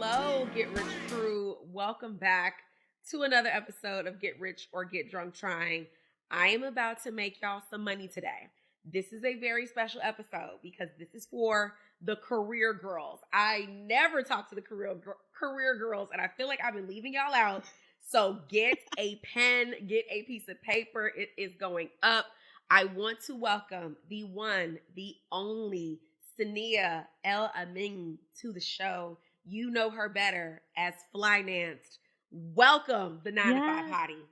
Hello, Get Rich Crew. Welcome back to another episode of Get Rich or Get Drunk Trying. I am about to make y'all some money today. This is a very special episode because this is for the career girls. I never talk to the career girls, and I feel like I've been leaving y'all out. So get a pen, get a piece of paper. It is going up. I want to welcome the one, the only Cinneah El Amin to the show. You know her better as Flynanced. Welcome, the 9 to 5 Yes. hottie.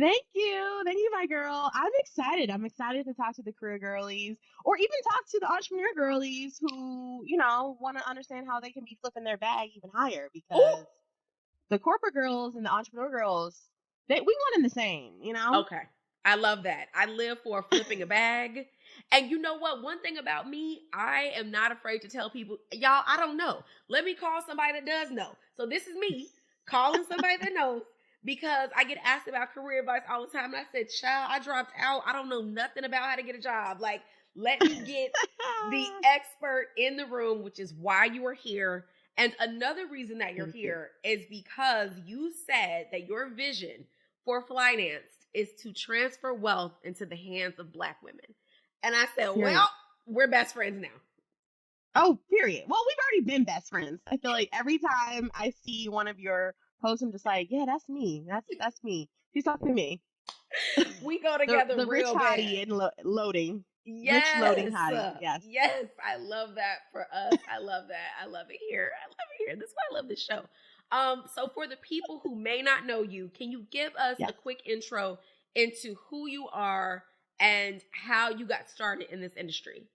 Thank you. Thank you, my girl. I'm excited. I'm excited to talk to the career girlies or even talk to the entrepreneur girlies who, want to understand how they can be flipping their bag even higher Ooh, because the corporate girls and the entrepreneur girls, we one and the same. okay. I love that. I live for flipping a bag. And you know what? One thing about me, I am not afraid to tell people, y'all, I don't know. Let me call somebody that does know. So this is me calling somebody that knows because I get asked about career advice all the time. And I said, child, I dropped out. I don't know nothing about how to get a job. Like, let me get the expert in the room, which is why you are here. And another reason that you're Thank you. here is because you said that your vision for Flynanced is to transfer wealth into the hands of Black women. And I said, Period. well, we're best friends now. Oh, period. Well, we've already been best friends. I feel like every time I see one of your posts, I'm just like, yeah, that's me. That's me. She's talking to me. We go The together the rich real hottie bad. and loading. Rich loading Yes. hottie. Yes. Yes. I love that for us. I love that. I love it here. I love it here. That's why I love this show. So for the people who may not know you, can you give us a Yes. quick intro into who you are and how you got started in this industry?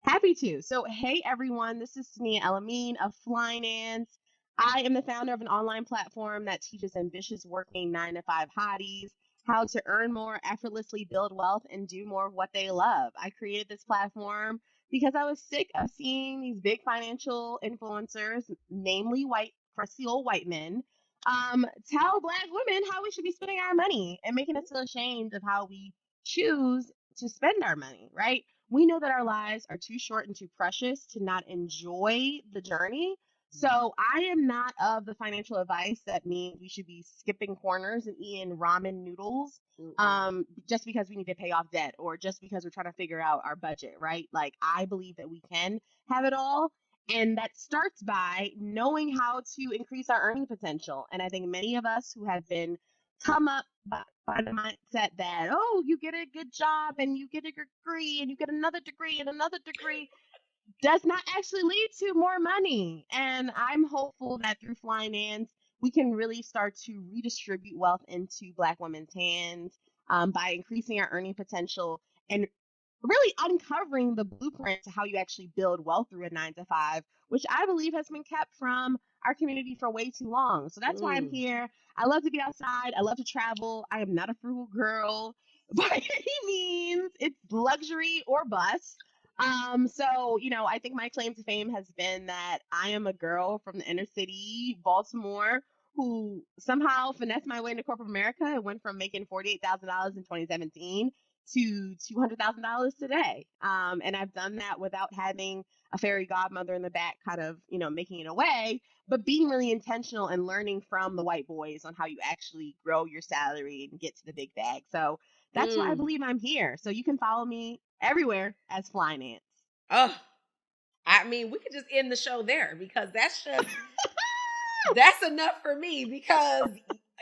Happy to. So, hey everyone, this is Cinneah El Amin of Flynanced. I am the founder of an online platform that teaches ambitious working 9 to 5 hotties how to earn more, effortlessly build wealth, and do more of what they love. I created this platform because I was sick of seeing these big financial influencers, namely white, crusty old white men, tell Black women how we should be spending our money and making us feel ashamed of how we choose to spend our money, right? We know that our lives are too short and too precious to not enjoy the journey. So I am not of the financial advice that means we should be skipping corners and eating ramen noodles just because we need to pay off debt or just because we're trying to figure out our budget, right? Like I believe that we can have it all. And that starts by knowing how to increase our earning potential. And I think many of us who have been come up by the mindset that, oh, you get a good job and you get a degree and you get another degree and another degree does not actually lead to more money. And I'm hopeful that through Flynanced, we can really start to redistribute wealth into Black women's hands by increasing our earning potential and really uncovering the blueprint to how you actually build wealth through a 9 to 5, which I believe has been kept from our community for way too long. So that's why I'm Mm. here. I love to be outside. I love to travel. I am not a frugal girl by any means. It's luxury or bust. I think my claim to fame has been that I am a girl from the inner city, Baltimore, who somehow finessed my way into corporate America and went from making $48,000 in 2017 to $200,000 today. And I've done that without having a fairy godmother in the back, kind of, making it away, but being really intentional and learning from the white boys on how you actually grow your salary and get to the big bag. So that's why I Mm. believe I'm here. So you can follow me everywhere as Flynanced. Oh, I mean, we could just end the show there because that's enough for me because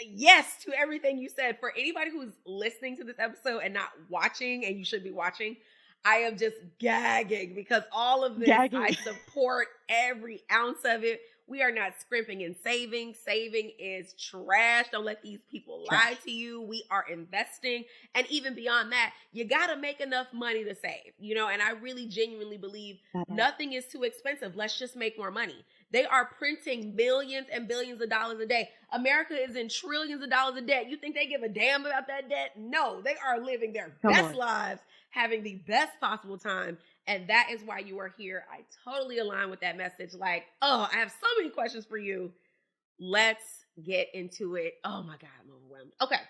yes to everything you said. For anybody who's listening to this episode and not watching, and you should be watching, I am just gagging because all of this, I Gagging. support every ounce of it. We are not scrimping and saving. Saving is trash. Don't let these people lie Trash. to you. We are investing. And even beyond that, you got to make enough money to save, and I really genuinely believe That part. nothing is too expensive. Let's just make more money. They are printing billions and billions of dollars a day. America is in trillions of dollars of debt. You think they give a damn about that debt? No, they are living their Come best on. lives, having the best possible time. And that is why you are here. I totally align with that message. Like, oh, I have so many questions for you. Let's get into it. Oh my God, I'm overwhelmed. Okay.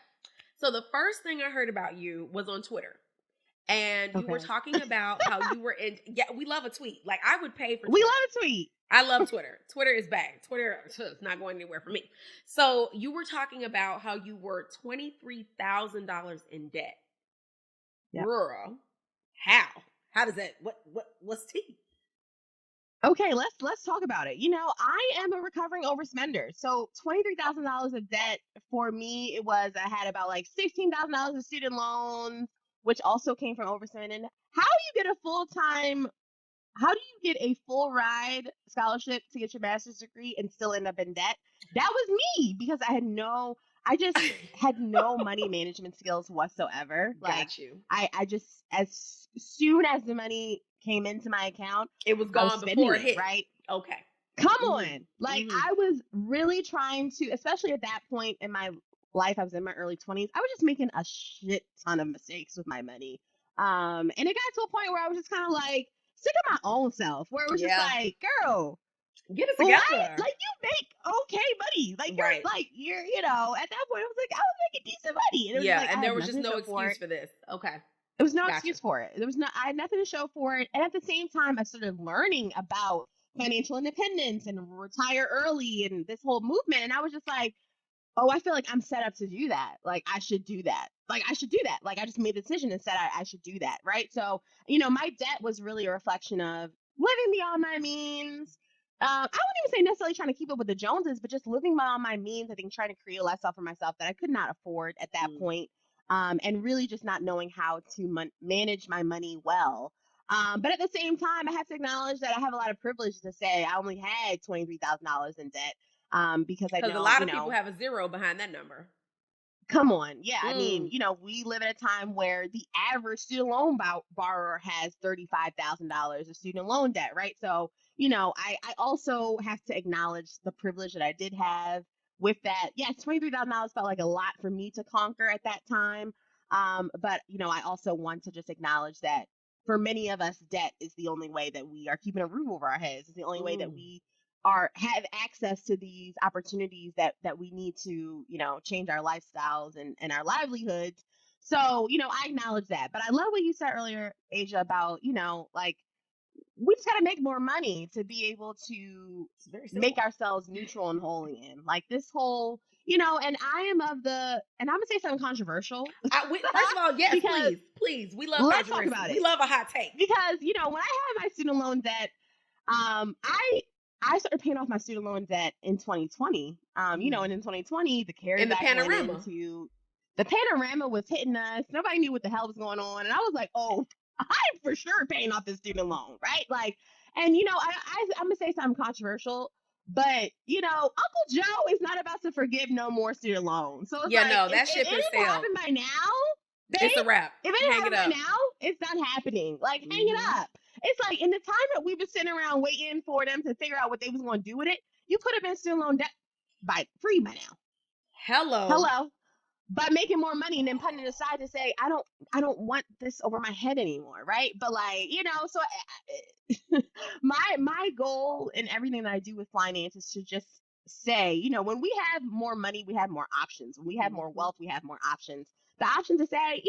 So the first thing I heard about you was on Twitter. And you were Okay. talking about how you were in, yeah, we love a tweet. Like, I would pay for We Twitter. love a tweet. I love Twitter. Twitter is bad. Twitter is not going anywhere for me. So you were talking about how you were $23,000 in debt. Yep. Girl, how? How does that? What's tea? Okay, let's talk about it. I am a recovering overspender. So $23,000 of debt for me, it was I had about like $16,000 of student loans, which also came from overspending. How do you get a full ride scholarship to get your master's degree and still end up in debt? That was me because I just had no money management skills whatsoever. Like Got you. I just, as soon as the money came into my account, It was I was gone before spending it it, hit. right? Okay. Come Mm-hmm. on. Like Mm-hmm. I was really trying to, especially at that point in my life, I was in my early 20s. I was just making a shit ton of mistakes with my money. And it got to a point where I was just kind of like sick of my own self, where it was just Yeah. like, girl, Get it what? together. Like you make okay money. Like Right. you're, at that point I was like, I was making decent money. And it was Yeah, like and I there had was just nothing to no show for excuse it. for this. Okay. There was no Gotcha. excuse for it. I had nothing to show for it. And at the same time, I started learning about financial independence and retire early and this whole movement. And I was just like, oh, I feel like I'm set up to do that. Like I should do that. Like I should do that. Like I just made the decision and said I should do that. Right. So, my debt was really a reflection of living beyond my means. I wouldn't even say necessarily trying to keep up with the Joneses, but just living beyond my means. I think trying to create a lifestyle for myself that I could not afford at that point. And really just not knowing how to manage my money well. But at the same time, I have to acknowledge that I have a lot of privilege to say I only had $23,000 in debt. Because I Because a know, lot of people have a zero behind that number. come on. Yeah. I mean, Mm. we live at a time where the average student loan borrower has $35,000 of student loan debt, right? So, I also have to acknowledge the privilege that I did have with that. Yes, $23,000 felt like a lot for me to conquer at that time. But, I also want to just acknowledge that for many of us, debt is the only way that we are keeping a roof over our heads. It's the only way that we have access to these opportunities that we need to change our lifestyles and our livelihoods. So I acknowledge that, but I love what you said earlier, Asia, about like we just got to make more money to be able to make ourselves neutral and whole again. Like this whole and I am of the, and I'm gonna say something controversial. First of all, yes, Because please, we love let's talk controversy. about We it. love a hot take. Because when I had my student loan debt, I started paying off my student loan debt in 2020. And in 2020, the CARES In the Act went panorama. into the panorama was hitting us. Nobody knew what the hell was going on, and I was like, "Oh, I'm for sure paying off this student loan, right?" Like, and I'm gonna say something controversial, but Uncle Joe is not about to forgive no more student loans. So it's Yeah, like, no, if that it ship has didn't sailed. happen by now, babe, It's a wrap. if it didn't Hang it happen up. by now, it's not happening. Like, hang it up. It's like in the time that we've been sitting around waiting for them to figure out what they was going to do with it, you could have been student loan debt free by now. Hello. By making more money and then putting it aside to say, I don't want this over my head anymore, right? But like, so my goal in everything that I do with finance is to just say, when we have more money, we have more options. When we have more wealth, we have more options. The option to say, I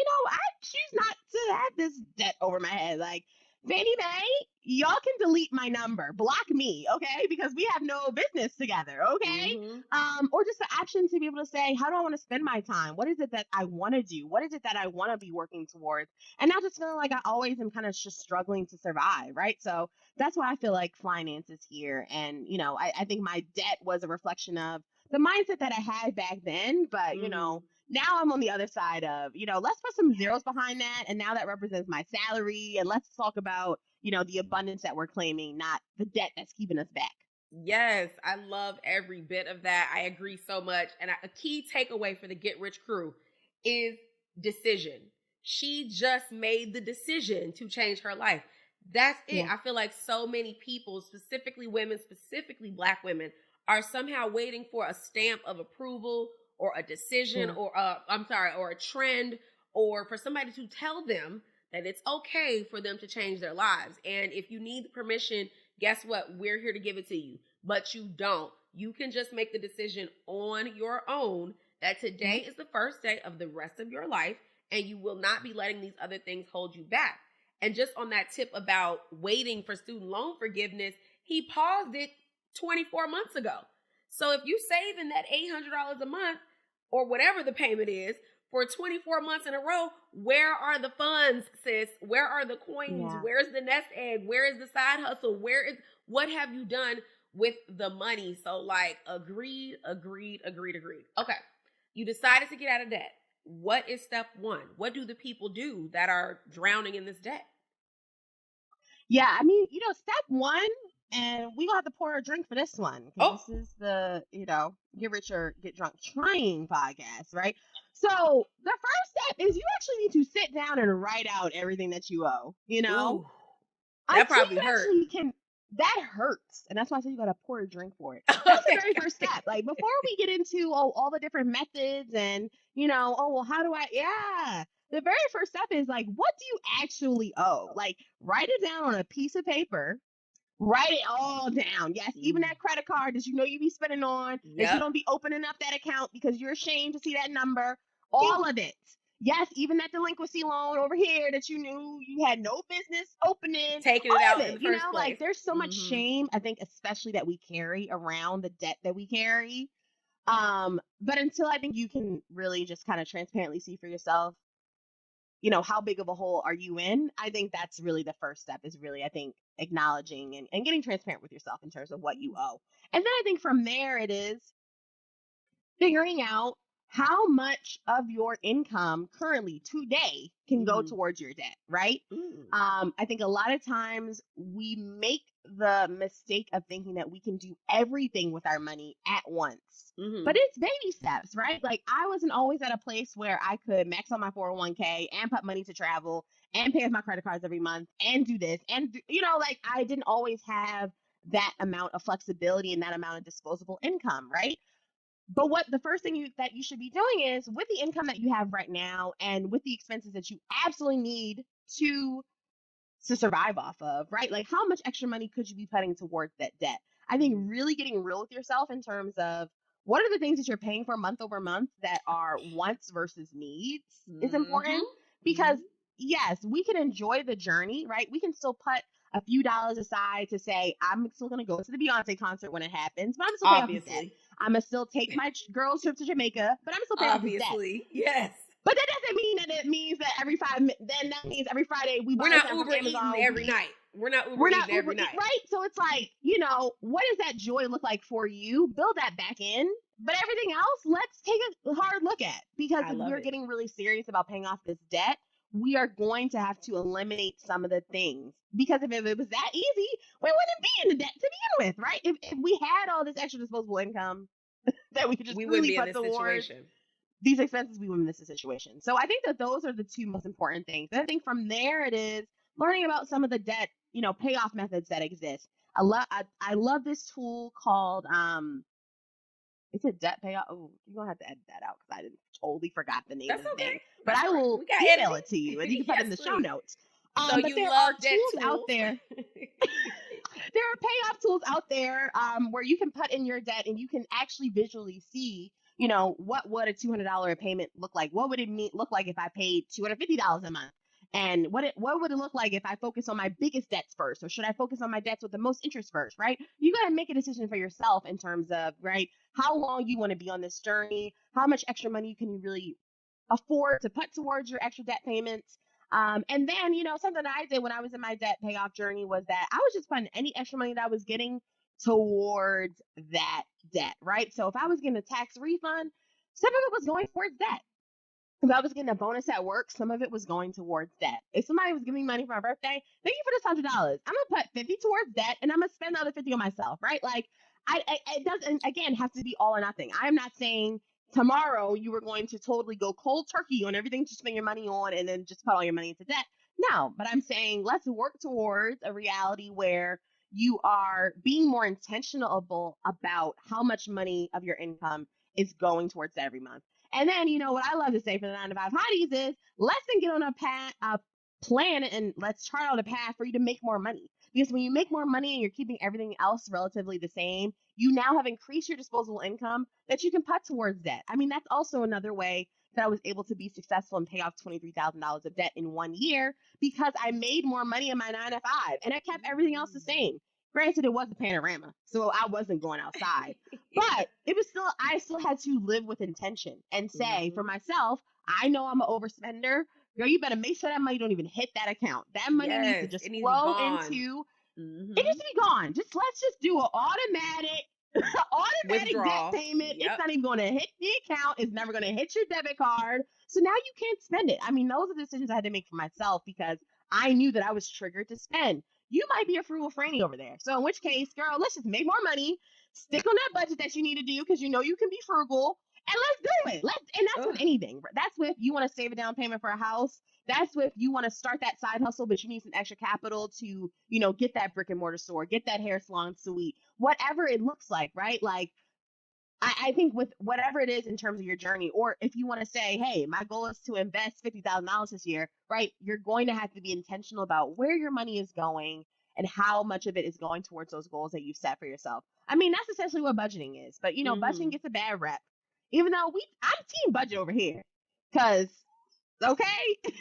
choose not to have this debt over my head. Like, Fannie Mae, y'all can delete my number, block me, okay? Because we have no business together, okay? Or just the option to be able to say, how do I want to spend my time? What is it that I want to do? What is it that I want to be working towards? And not just feeling like I always am kind of just struggling to survive, right? So that's why I feel like finance is here. And, I think my debt was a reflection of the mindset that I had back then, but, now I'm on the other side of, let's put some zeros behind that. And now that represents my salary. And let's talk about, the abundance that we're claiming, not the debt that's keeping us back. Yes, I love every bit of that. I agree so much. And a key takeaway for the Get Rich crew is decision. She just made the decision to change her life. That's it. Yeah. I feel like so many people, specifically women, specifically Black women, are somehow waiting for a stamp of approval or a decision or a trend, or for somebody to tell them that it's okay for them to change their lives. And if you need permission, guess what? We're here to give it to you. But you don't. You can just make the decision on your own that today is the first day of the rest of your life, and you will not be letting these other things hold you back. And just on that tip about waiting for student loan forgiveness, he paused it 24 months ago. So if you saving that $800 a month or whatever the payment is for 24 months in a row, where are the funds, sis? Where are the coins? Yeah. Where's the nest egg? Where is the side hustle? What have you done with the money? So like agreed. Okay. You decided to get out of debt. What is step one? What do the people do that are drowning in this debt? Yeah, I mean, step one, and we gonna have to pour a drink for this one because Oh, this is the, get rich or get drunk trying podcast, right? So the first step is you actually need to sit down and write out everything that you owe, ooh, that until probably you hurt. actually can. That hurts, and that's why I said you gotta pour a drink for it. That's the very first step. Like before we get into all the different methods and well, how do I? Yeah, the very first step is like, what do you actually owe? Like, write it down on a piece of paper. Write it all down. Yes, even that credit card that you be spending on, that you Yep. don't be opening up that account because you're ashamed to see that number. All of it. Yes, even that delinquency loan over here that you knew you had no business opening. Taking it All of out in it. the first Like place. there's so much shame, I think, especially that we carry around the debt that we carry. But until I think you can really just kind of transparently see for yourself, how big of a hole are you in? I think that's really the first step, is really, I think, acknowledging and getting transparent with yourself in terms of what you owe. And then I think from there it is figuring out how much of your income currently today can go towards your debt, right? I think a lot of times we make the mistake of thinking that we can do everything with our money at once. But it's baby steps, right? Like I wasn't always at a place where I could max out my 401k and put money to travel and pay off my credit cards every month and do this. And, like I didn't always have that amount of flexibility and that amount of disposable income, right? But what the first thing that you should be doing is, with the income that you have right now and with the expenses that you absolutely need to survive off of, right? Like how much extra money could you be putting towards that debt? I think really getting real with yourself in terms of what are the things that you're paying for month over month that are wants versus needs is important, because yes, we can enjoy the journey, right? We can still put a few dollars aside to say, I'm still going to go to the Beyonce concert when it happens, but I'm still pay off this debt. I'm going to still take my girls trip to Jamaica, but I'm still pay off this debt. Yes. But that doesn't mean that it means that that means every Friday we're not Uber eating every night. We're not Uber eating every night. Right? So it's like, what does that joy look like for you? Build that back in. But everything else, let's take a hard look at. Because if we're getting really serious about paying off this debt, we are going to have to eliminate some of the things. Because if it was that easy, we wouldn't be in the debt to begin with, right? If we had all this extra disposable income that we could just really put towards these expenses, we wouldn't miss the situation. So I think that those are the two most important things. And I think from there it is learning about some of the debt, payoff methods that exist. I love this tool called it's a debt payoff. Oh, you're gonna have to edit that out because I totally forgot the name of the thing. But I will email it to you and you can put it in the show notes. So but there are tools out there. There are payoff tools out there where you can put in your debt and you can actually visually see, what would a $200 payment look like? What would it look like if I paid $250 a month? And what would it look like if I focus on my biggest debts first? Or should I focus on my debts with the most interest first, right? You got to make a decision for yourself in terms of, right, how long you want to be on this journey, how much extra money can you really afford to put towards your extra debt payments. And then, something that I did when I was in my debt payoff journey was that I was just putting any extra money that I was getting towards that debt, right? So if I was getting a tax refund, some of it was going towards debt. If I was getting a bonus at work, some of it was going towards debt. If somebody was giving me money for my birthday, thank you for this $100. I'm gonna put 50 towards debt, and I'm gonna spend the other 50 on myself, right? Like, it doesn't again have to be all or nothing. I am not saying tomorrow you were going to totally go cold turkey on everything to spend your money on, and then just put all your money into debt. No, but I'm saying let's work towards a reality where you are being more intentional about how much money of your income is going towards that every month. And then, what I love to say for the 9 to 5 hotties is let's then get on a plan, and let's chart out a path for you to make more money. Because when you make more money and you're keeping everything else relatively the same, you now have increased your disposable income that you can put towards debt. I mean, that's also another way, that I was able to be successful and pay off $23,000 of debt in 1 year because I made more money in my 9 to 5 and I kept everything else the same. Granted, it was a panorama, so I wasn't going outside, but it was still, I still had to live with intention and say for myself, I know I'm an overspender. Girl, you better make sure that money don't even hit that account. That money needs to Yes, just it needs to be flow gone. into, it needs to be gone. Let's just do an automatic debt Withdrawal. payment. It's Yep. not even going to hit the account. It's never going to hit your debit card. So now you can't spend it. I mean, those are decisions I had to make for myself because I knew that I was triggered to spend. You might be a frugal franny over there. So in which case, girl, let's just make more money. Stick on that budget that you need to do because you know you can be frugal. And let's do it. And that's with anything. That's with you want to save a down payment for a house. That's with you want to start that side hustle, but you need some extra capital to, get that brick and mortar store, get that hair salon suite, whatever it looks like, right? Like, I think with whatever it is in terms of your journey, or if you want to say, hey, my goal is to invest $50,000 this year, right? You're going to have to be intentional about where your money is going and how much of it is going towards those goals that you've set for yourself. I mean, that's essentially what budgeting is. But, budgeting gets a bad rep, even though I'm team budget over here. Because, okay,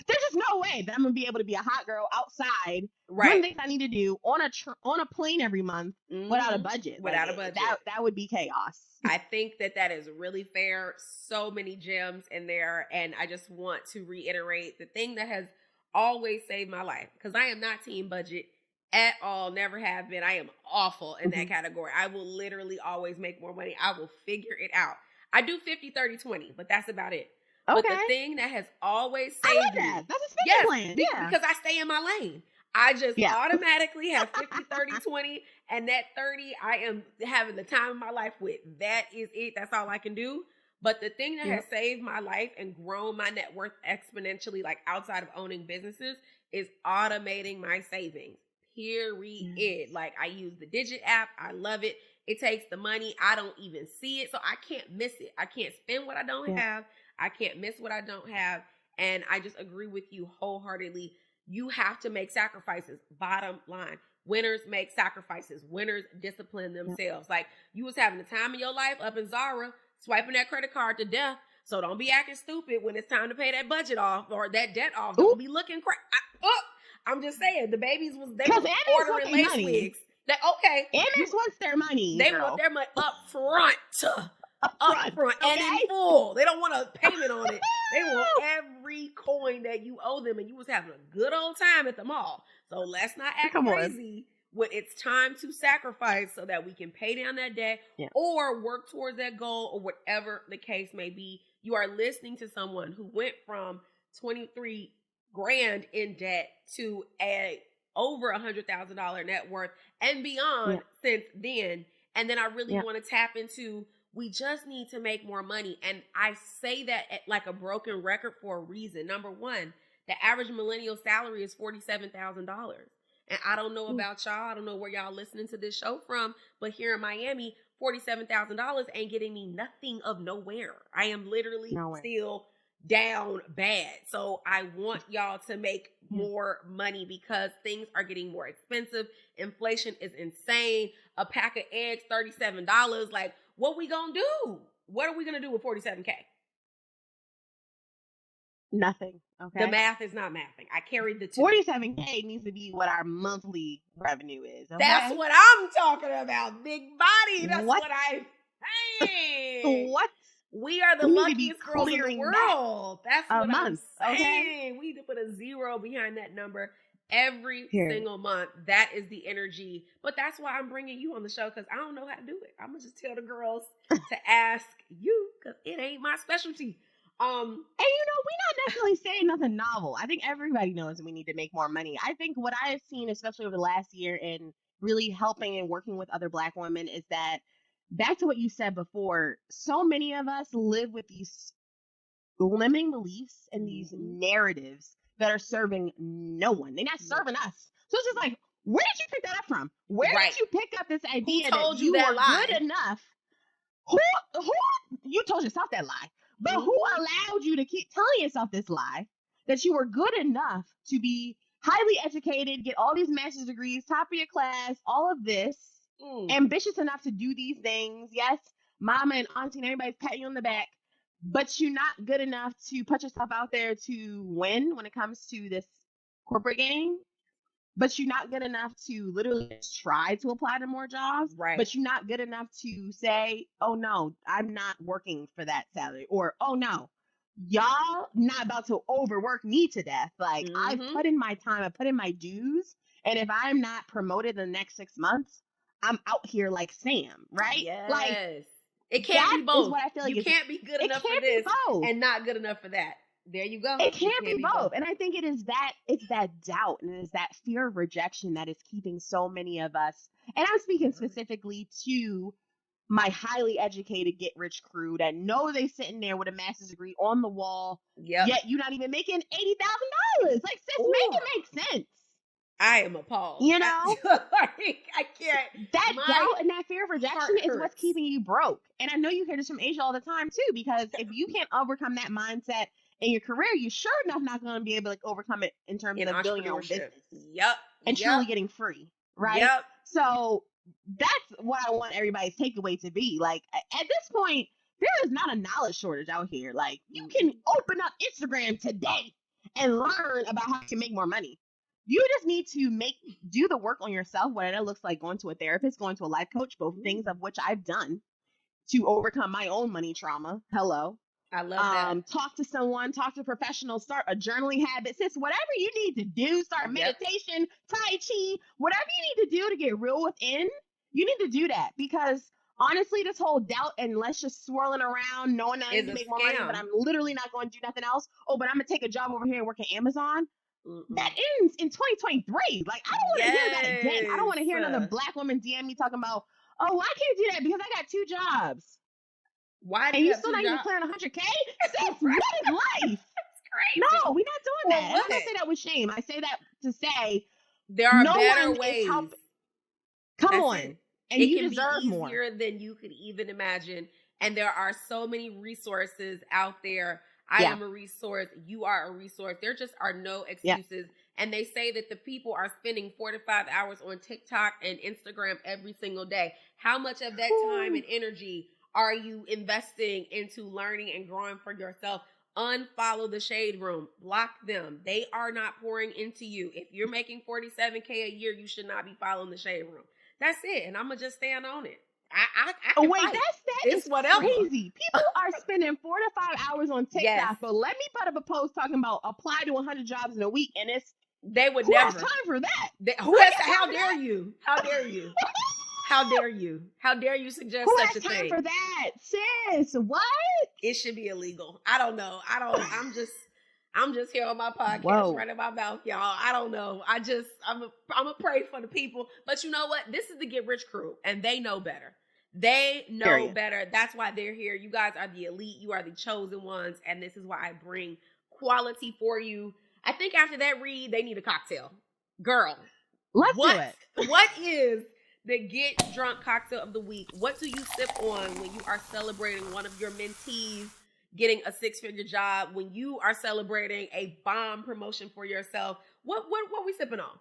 there's just no way that I'm gonna be able to be a hot girl outside doing things I need to do on a plane every month without a budget. Without a budget, that would be chaos. I think that is really fair. So many gems in there, and I just want to reiterate the thing that has always saved my life, because I am not team budget at all. Never have been. I am awful in that category. I will literally always make more money. I will figure it out. I do 50, 30, 20, but that's about it. Okay. But the thing that has always saved me. That's a spending plan. Yeah. Because I stay in my lane. I just automatically have 50, 30, 20, and that 30 I am having the time of my life with. That is it. That's all I can do. But the thing that has saved my life and grown my net worth exponentially, like outside of owning businesses, is automating my savings. Period. Like, I use the Digit app. I love it. It takes the money. I don't even see it. So I can't miss it. I can't spend what I don't have. I can't miss what I don't have. And I just agree with you wholeheartedly. You have to make sacrifices. Bottom line. Winners make sacrifices. Winners discipline themselves. Like, you was having the time of your life up in Zara, swiping that credit card to death. So don't be acting stupid when it's time to pay that budget off or that debt off. Don't be looking crazy. I'm just saying, the babies they were ordering lace wigs. Amex wants their money. They want their money up front. Up front and in full. They don't want a payment on it. They want every coin that you owe them, and you was having a good old time at the mall. So let's not act crazy when it's time to sacrifice so that we can pay down that debt or work towards that goal, or whatever the case may be. You are listening to someone who went from 23 grand in debt to over $100,000 net worth and beyond since then. And then I really want to tap into, we just need to make more money. And I say that like a broken record for a reason. Number one, the average millennial salary is $47,000. And I don't know about y'all. I don't know where y'all listening to this show from, but here in Miami, $47,000 ain't getting me nothing of nowhere. I am literally still down bad. So I want y'all to make more money because things are getting more expensive. Inflation is insane. A pack of eggs, $37. Like, what we gonna do? What are we gonna do with $47K? Nothing. Okay. The math is not mathing. I carried the two. $47K needs to be what our monthly revenue is. Okay? That's what I'm talking about. Big body. That's what I'm saying. What? We are the luckiest girls in the world. That's what I'm saying. Okay. We need to put a zero behind that number every single month. That is the energy. But that's why I'm bringing you on the show, because I don't know how to do it. I'm going to just tell the girls to ask you, because it ain't my specialty. And we're not necessarily saying nothing novel. I think everybody knows we need to make more money. I think what I have seen, especially over the last year, in really helping and working with other Black women, is that, back to what you said before, so many of us live with these limiting beliefs and these narratives that are serving no one. They're not serving us. So it's just like, where did you pick that up from? Where did you pick up this idea that you are good enough? Who you told yourself that lie? But who allowed you to keep telling yourself this lie, that you were good enough to be highly educated, get all these master's degrees, top of your class, all of this, ambitious enough to do these things? Yes, mama and auntie and everybody's patting you on the back. but you're not good enough to put yourself out there to win when it comes to this corporate game. But you're not good enough to literally just try to apply to more jobs. Right. But you're not good enough to say, oh no, I'm not working for that salary. Or, oh no, y'all not about to overwork me to death. Like, I've Mm-hmm. put in my time, I put in my dues. And if I'm not promoted in the next 6 months, I'm out here like Sam, right? Like, Yes. It can't that be is both. what I feel like You is, can't be good it enough for can't be this both. and not good enough for that. There you go. It It can't can't be be both. both. And I think it is that it's that doubt and it is that fear of rejection that is keeping so many of us. And I'm speaking specifically to my highly educated get rich crew that know they sitting there with a master's degree on the wall, Yep. yet you're not even making $80,000. Like, sis, make Ooh, it make sense. I am appalled. You know, I can't. that My doubt and that fear of heart rejection is what's hurts. keeping you broke. And I know you hear this from Asia all the time too, because if you can't overcome that mindset in your career, you sure enough not going to be able to like, overcome it in terms In of building your own entrepreneurship. business Yep. and Yep. truly getting free, right? Yep. So that's what I want everybody's takeaway to be. Like, at this point, there is not a knowledge shortage out here. Like, you can open up Instagram today and learn about how to make more money. You just need to do the work on yourself, whether that looks like going to a therapist, going to a life coach, both things of which I've done to overcome my own money trauma. Hello. I love that. Talk to someone, talk to a professional, start a journaling habit. Sis, whatever you need to do, start Yep. meditation, Tai Chi, whatever you need to do to get real within, you need to do that. Because honestly, this whole doubt and let's just swirling around, knowing that I Is need to a make more money, but scam. I'm literally not going to do nothing else. Oh, but I'm going to take a job over here and work at Amazon. That ends in 2023. Like, I don't want to hear that again. I don't want to hear another Yes. black woman DM me talking about, oh, I can't do that because I got 2 jobs. Why do And you you have still two not even jobs? clearing 100K? Sis, what is life? Crazy. No, we're not doing that. And I what? don't say that with shame. I say that to say There are no better one is ways. helping. Come That's on. it. And It you can be deserve more. easier than you could even imagine. And there are so many resources out there. I Yeah. am a resource. You are a resource. There just are no Yeah. excuses. And they say that the people are spending 4 to 5 hours on TikTok and Instagram every single day. How much of that time and energy are you investing into learning and growing for yourself? Unfollow the shade room. Block them. They are not pouring into you. If you're making $47K a year, you should not be following the shade room. That's it. And I'm going to just stand on it. I Oh, can wait, fight. that It's is whatever. crazy. People are spending 4 to 5 hours on TikTok, Yes. but let me put up a post talking about apply to 100 jobs in a week, and it's They would who never. has time for that? Who has how dare you? How dare you? How dare you? How dare you suggest Who such has a time thing? for that? Sis, what? It should be illegal. I don't know. I'm just here on my podcast Whoa. running my mouth, y'all. I don't know. I'm a pray for the people. But you know what? This is the Get Rich crew, and they know better. They know Period. better. That's why they're here. You guys are the elite. You are the chosen ones, and this is why I bring quality for you. I think after that read, they need a cocktail. Girl, Let's do it. What is the Get Drunk Cocktail of the Week? What do you sip on when you are celebrating one of your mentees getting a 6-figure job, when you are celebrating a bomb promotion for yourself? What we sipping on?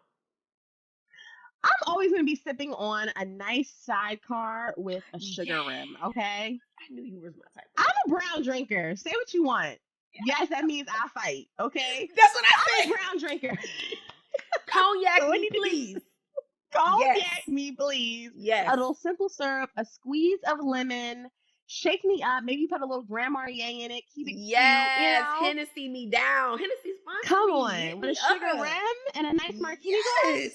I'm always going to be sipping on a nice sidecar with a sugar rim, okay? I knew you were my type. I'm a brown drinker. Say what you want. Yes, that means I fight, okay? That's what I I'm said. a brown drinker. Cognac So me, please. Cognac me, please. Yes. A little simple syrup, a squeeze of lemon, shake me up. Maybe put a little Grand Marnier in it. Keep it cute. You know? Hennessy me down. Hennessy's fun. Come on, with a sugar rim and a nice martini glass.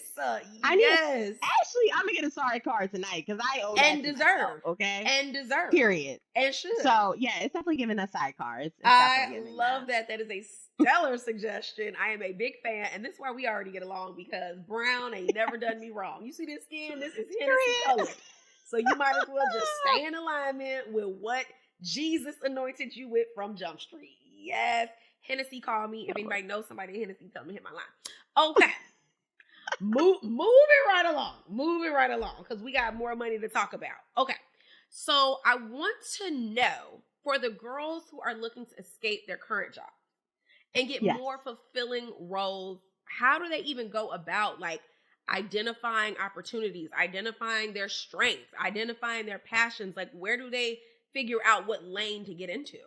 Yes. Actually, I'm gonna get a sidecar tonight because I owe that And to deserve. myself, okay? And deserve. Period. And should. So yeah, it's definitely giving a sidecar. It's I definitely giving love that. That is a stellar suggestion. I am a big fan, and this is why we already get along, because Brown ain't never done me wrong. You see this skin? This is Hennessy colored. So you might as well just stay in alignment with what Jesus anointed you with from Jump Street. Yes. Hennessy, call me. If anybody knows somebody at Hennessy, tell me, hit my line. Okay. Moving right along, because we got more money to talk about. Okay. So I want to know, for the girls who are looking to escape their current job and get more fulfilling roles, how do they even go about identifying opportunities, identifying their strengths, identifying their passions? Like, where do they figure out what lane to get into?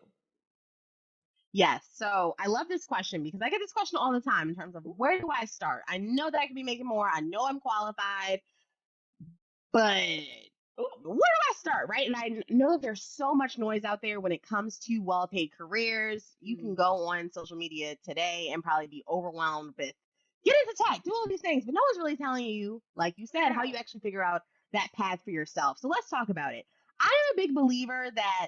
Yes. So I love this question because I get this question all the time in terms of where do I start? I know that I could be making more. I know I'm qualified, but where do I start, right? And I know that there's so much noise out there when it comes to well-paid careers. You can go on social media today and probably be overwhelmed with get into tech, do all these things, but no one's really telling you, like you said, how you actually figure out that path for yourself. So let's talk about it. I am a big believer that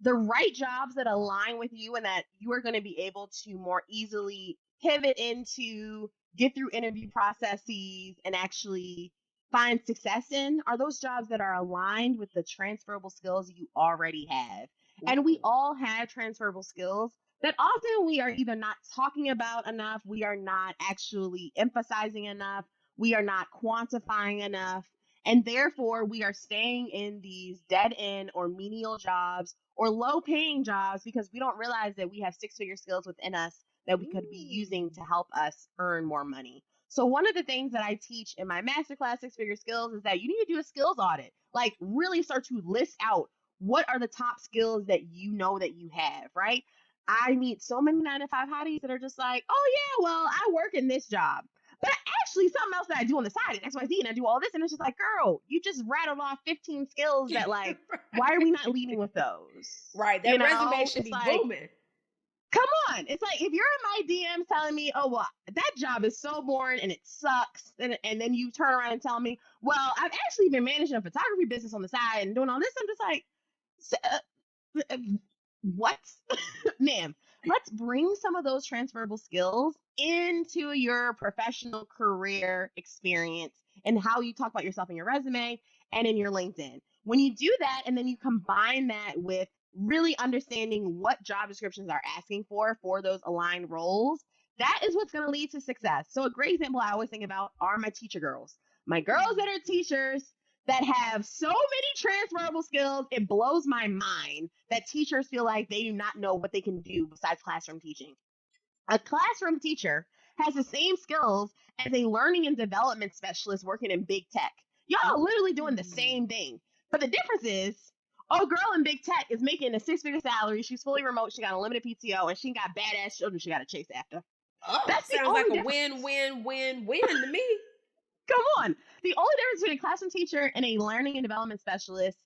the right jobs that align with you and that you are going to be able to more easily pivot into, get through interview processes, and actually find success in are those jobs that are aligned with the transferable skills you already have. And we all have transferable skills that often we are either not talking about enough, we are not actually emphasizing enough, we are not quantifying enough. And therefore, we are staying in these dead end or menial jobs or low paying jobs because we don't realize that we have 6-figure skills within us that we could be using to help us earn more money. So one of the things that I teach in my masterclass 6-figure skills is that you need to do a skills audit. Like really start to list out what are the top skills that you know that you have, right? I meet so many 9 to 5 hotties that are just like, oh yeah, well, I work in this job. But actually something else that I do on the side is XYZ and I do all this. And it's just like, girl, you just rattled off 15 skills that like, why are we not leading with those? Right. That resume should It's be like, booming. come on. It's like if you're in my DMs telling me, oh, well, that job is so boring and it sucks. And then you turn around and tell me, well, I've actually been managing a photography business on the side and doing all this. I'm just like, what? Ma'am, let's bring some of those transferable skills into your professional career experience and how you talk about yourself in your resume and in your LinkedIn. When you do that and then you combine that with really understanding what job descriptions are asking for those aligned roles, that is what's going to lead to success. So a great example I always think about are my teacher girls. My girls that are teachers that have so many transferable skills, it blows my mind that teachers feel like they do not know what they can do besides classroom teaching. A classroom teacher has the same skills as a learning and development specialist working in big tech. Y'all are literally doing the same thing. But the difference is, oh, girl in big tech is making a 6-figure salary. She's fully remote. She got unlimited PTO, and she got badass children she got to chase after. Oh, That's the sounds only like a difference. win to me. Come on. The only difference between a classroom teacher and a learning and development specialist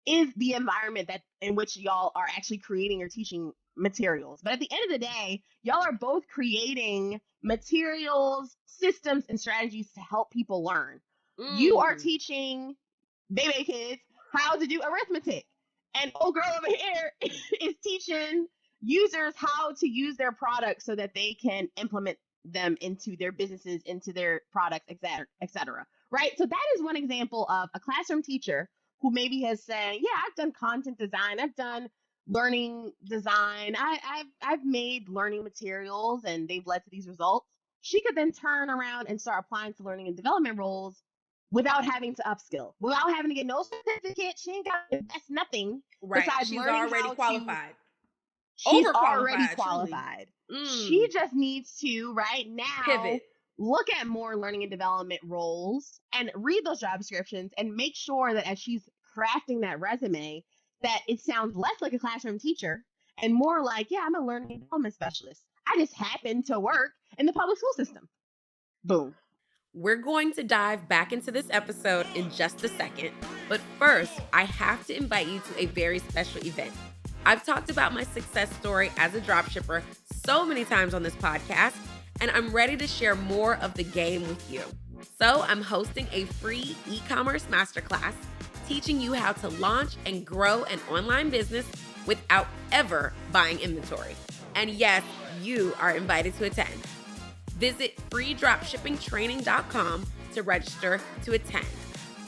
is the environment that in which y'all are actually creating or teaching materials. But at the end of the day, y'all are both creating materials, systems, and strategies to help people learn. You are teaching baby kids how to do arithmetic. And old girl over here is teaching users how to use their products so that they can implement them into their businesses, into their products, et cetera. Right? So that is one example of a classroom teacher who maybe has said, yeah, I've done content design, I've done learning design, I've made learning materials and they've led to these results. She could then turn around and start applying to learning and development roles without having to upskill, without having to get no certificate. She ain't got to invest nothing Right. besides She's learning already how qualified. to. She's already Overqualified, truly. qualified. She just needs to right now Pivot. look at more learning and development roles and read those job descriptions and make sure that as she's crafting that resume that it sounds less like a classroom teacher and more like, yeah, I'm a learning and development specialist. I just happen to work in the public school system. Boom. We're going to dive back into this episode in just a second, but first, I have to invite you to a very special event. I've talked about my success story as a dropshipper so many times on this podcast, and I'm ready to share more of the game with you. So I'm hosting a free e-commerce masterclass teaching you how to launch and grow an online business without ever buying inventory. And yes, you are invited to attend. Visit freedropshippingtraining.com to register to attend.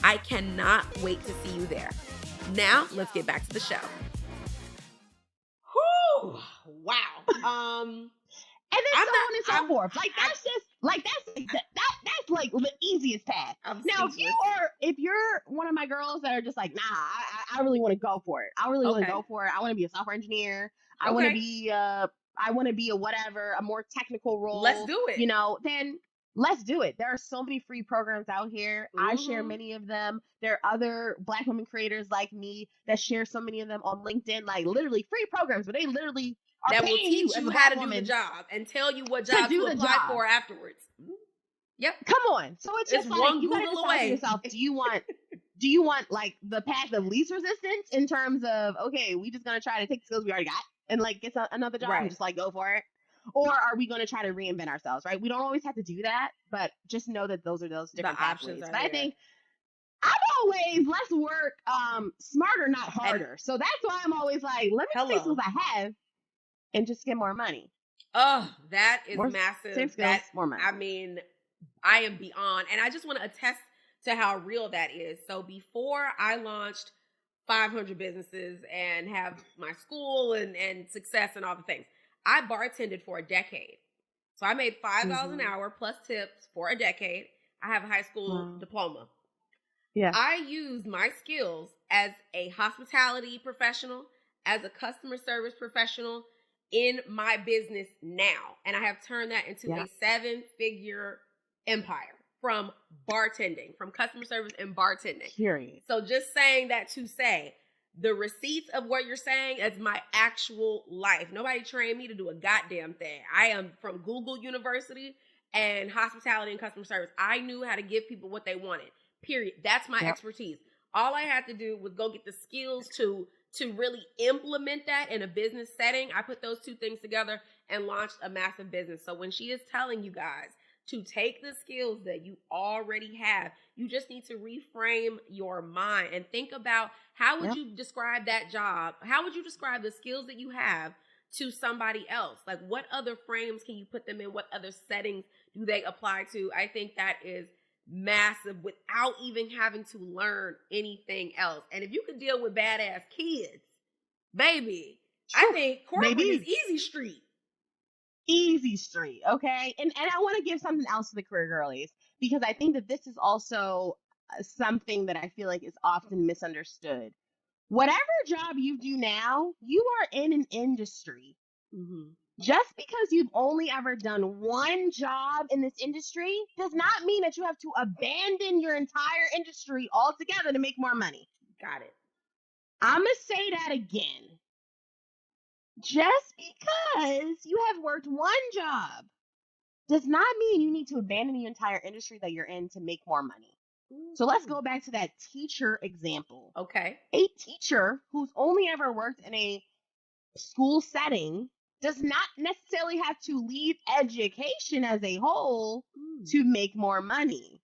I cannot wait to see you there. Now, let's get back to the show. Whew, wow. And then so on and so forth. Like that's like the easiest path. Now, if you're one of my girls that are just like, nah, I really want to go for it. I really want to go for it. I want to be a software engineer. I want to be a whatever, a more technical role. Let's do it. Then let's do it. There are so many free programs out here. I share Mm-hmm. many of them. There are other Black women creators like me that share so many of them on LinkedIn, like literally free programs, but they literally are That will paying you teach as you a how Black to do the woman job and tell you what to job do to the apply job. for afterwards. Mhm. Yep. Come on. So it's It's just like one you got to Google decide for away. yourself, do you want like the path of least resistance in terms of, okay, we just going to try to take the skills we already got and like get another job and Right. just like go for it? Or are we going to try to reinvent ourselves, right? We don't always have to do that, but just know that those are those The different options pathways. are But I there. think I'm always, let's work smarter, not And harder. So that's why I'm always like, let me take hello. skills I have and just get more money. Oh, that is More same massive. skills, more money. I mean, I am beyond. And I just want to attest to how real that is. So before I launched 500 businesses and have my school and success and all the things, I bartended for a decade. So I made $5 an hour plus tips for a decade. I have a high school diploma. Yeah. I use my skills as a hospitality professional, as a customer service professional in my business now. And I have turned that into a 7-figure empire from bartending, from customer service and bartending. Period. So just saying that to say, the receipts of what you're saying is my actual life. Nobody trained me to do a goddamn thing. I am from Google University and hospitality and customer service. I knew how to give people what they wanted. Period. That's my expertise. All I had to do was go get the skills to really implement that in a business setting. I put those two things together and launched a massive business. So when she is telling you guys to take the skills that you already have, you just need to reframe your mind and think about how would you describe that job? How would you describe the skills that you have to somebody else? Like, what other frames can you put them in? What other settings do they apply to? I think that is massive without even having to learn anything else. And if you could deal with badass kids, baby, I think corporate is easy street. Easy street, okay? And I want to give something else to the career girlies, because I think that this is also something that I feel like is often misunderstood. Whatever job you do now, you are in an industry. Just because you've only ever done one job in this industry does not mean that you have to abandon your entire industry altogether to make more money. Got it. I'm going to say that again. Just because you have worked one job does not mean you need to abandon the entire industry that you're in to make more money. So let's go back to that teacher example. Okay. A teacher who's only ever worked in a school setting does not necessarily have to leave education as a whole to make more money.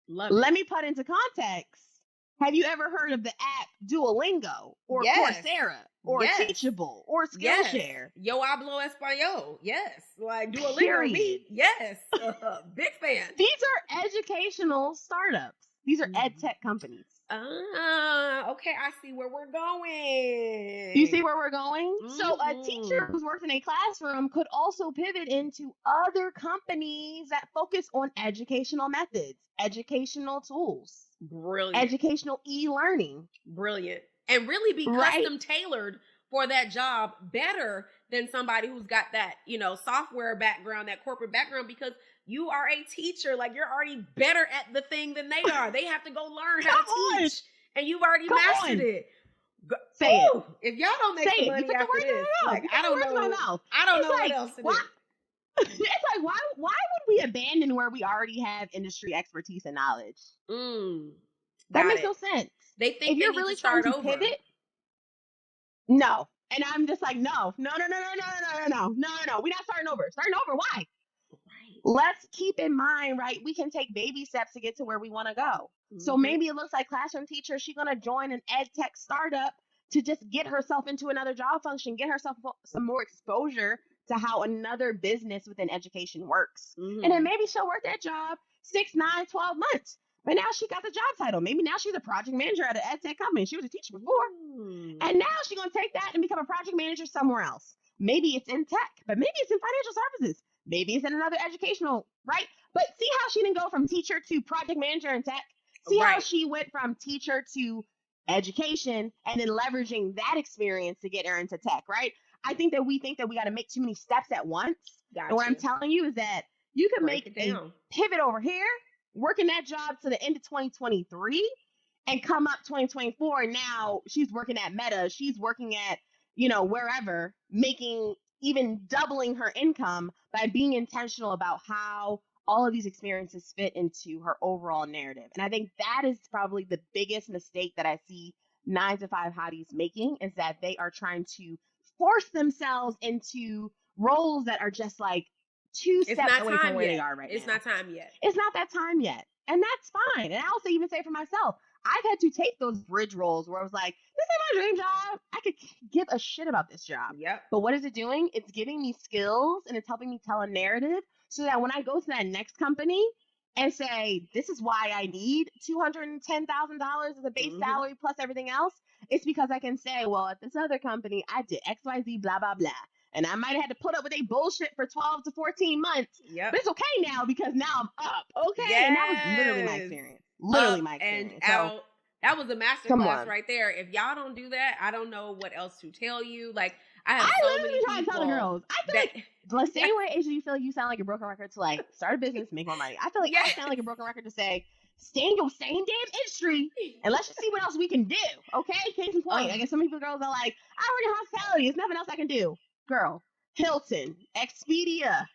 Let me put into context. Have you ever heard of the app Duolingo or Coursera or Teachable or Skillshare? Yo hablo español. Yes. Like Duolingo. Period. Me. Yes. Big fan. These are educational startups. These are ed tech companies. Okay. I see where we're going. You see where we're going? So a teacher who's worked in a classroom could also pivot into other companies that focus on educational methods, educational tools. Brilliant. Educational e-learning. Brilliant. And really be custom tailored for that job better than somebody who's got that, software background, that corporate background, because you are a teacher. Like, you're already better at the thing than they are. They have to go learn how to teach. And you've already mastered it. Say it. If y'all don't make some money after this, like, I don't know. I don't know what else to do. It's like, why would we abandon where we already have industry expertise and knowledge? That makes no sense. They think if you're really trying to pivot, no. And I'm just like, no. We're not starting over. Starting over, why? Right. Let's keep in mind, right? We can take baby steps to get to where we want to go. So maybe it looks like classroom teacher, she's going to join an ed tech startup to just get herself into another job function, get herself some more exposure to how another business within education works. And then maybe she'll work that job 6, 9, 12 months. But now she got the job title. Maybe now she's a project manager at an ed tech company. She was a teacher before. And now she's going to take that and become a project manager somewhere else. Maybe it's in tech, but maybe it's in financial services. Maybe it's in another educational, right? But see how she didn't go from teacher to project manager in tech? See how she went from teacher to education and then leveraging that experience to get her into tech, right? I think that we got to make too many steps at once. And what I'm telling you is that You can Break make it a down. pivot over here, working that job to the end of 2023, and come up 2024. Now she's working at Meta. She's working at, wherever, making even doubling her income by being intentional about how all of these experiences fit into her overall narrative. And I think that is probably the biggest mistake that I see 9 to 5 hotties making, is that they are trying to force themselves into roles that are just like two It's steps not away from time where they yet. are right It's now. not time yet. It's not that time yet. And that's fine. And I also even say for myself, I've had to take those bridge roles where I was like, this ain't my dream job. I could give a shit about this job. Yep. But what is it doing? It's giving me skills and it's helping me tell a narrative so that when I go to that next company and say, this is why I need $210,000 as a base salary plus everything else, it's because I can say, well, at this other company, I did XYZ, blah, blah, blah. And I might have had to put up with a bullshit for 12 to 14 months. Yep. But it's okay now because now I'm up. Okay. Yes. And that was literally my experience. Literally my experience. And out. That was a masterclass right there. If y'all don't do that, I don't know what else to tell you. Like, I literally try to tell the girls. I feel like the same way, Asia, you feel like you sound like a broken record to like start a business, make more money. I feel like I sound like a broken record to say, stay in your same damn industry and let's just see what else we can do. Okay? Case in point. I guess some people girls are like, I work in hospitality. There's nothing else I can do. Girl, Hilton, Expedia,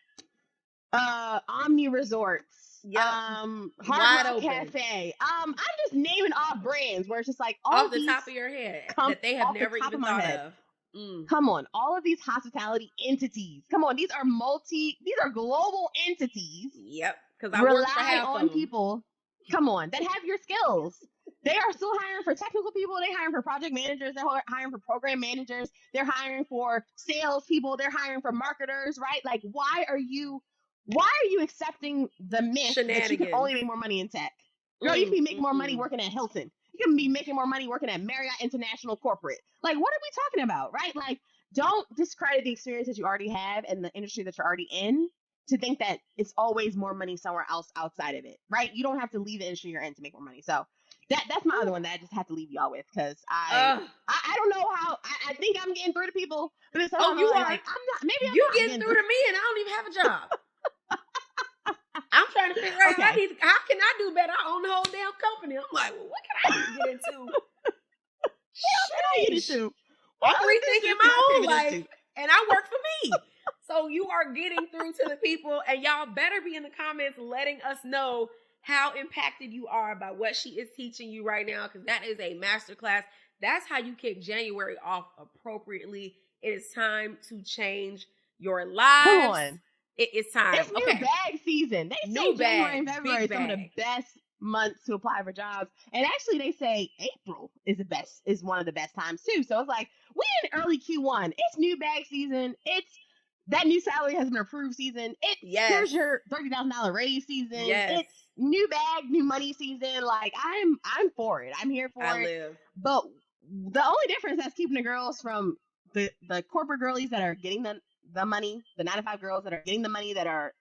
Omni Resorts, Hard Rock Cafe. I'm just naming off brands where it's just like all off the top of your head that they have never even thought of. Come on, all of these hospitality entities. Come on, these are global entities. Yep, because I work for half on people. Come on, that have your skills. They are still hiring for technical people. They're hiring for project managers. They're hiring for program managers. They're hiring for sales people. They're hiring for marketers, right? Like, why are you accepting the myth that you can only make more money in tech? Girl, you can be making more money working at Hilton. You can be making more money working at Marriott International Corporate. Like, what are we talking about, right? Like, don't discredit the experience that you already have and the industry that you're already in to think that it's always more money somewhere else outside of it, right? You don't have to leave the industry you're in to make more money. So that's my other one that I just have to leave y'all with because I don't know how I think I'm getting through to people, but it's you are. Like, I'm not. Maybe I'm you not getting through to me, and I don't even have a job. I'm trying to figure out how can I do better? I own the whole damn company. I'm like, well, what can I get into? What can I get into? I'm rethinking my own life, and I work for me. So you are getting through to the people, and y'all better be in the comments letting us know how impacted you are by what she is teaching you right now, because that is a masterclass. That's how you kick January off appropriately. It is time to change your lives. Come on. It is time. It's new bag season. They say January and February are some of the best months to apply for jobs. And actually they say April is one of the best times too. So it's like we in early Q1. It's new bag season. It's that new salary has been approved season. Here's your $30,000 raise season. It's new bag, new money season. Like I'm for it. I'm here for it. But the only difference that's keeping the girls from the corporate girlies that are getting the money, the 9 to 5 girls that are getting the money that are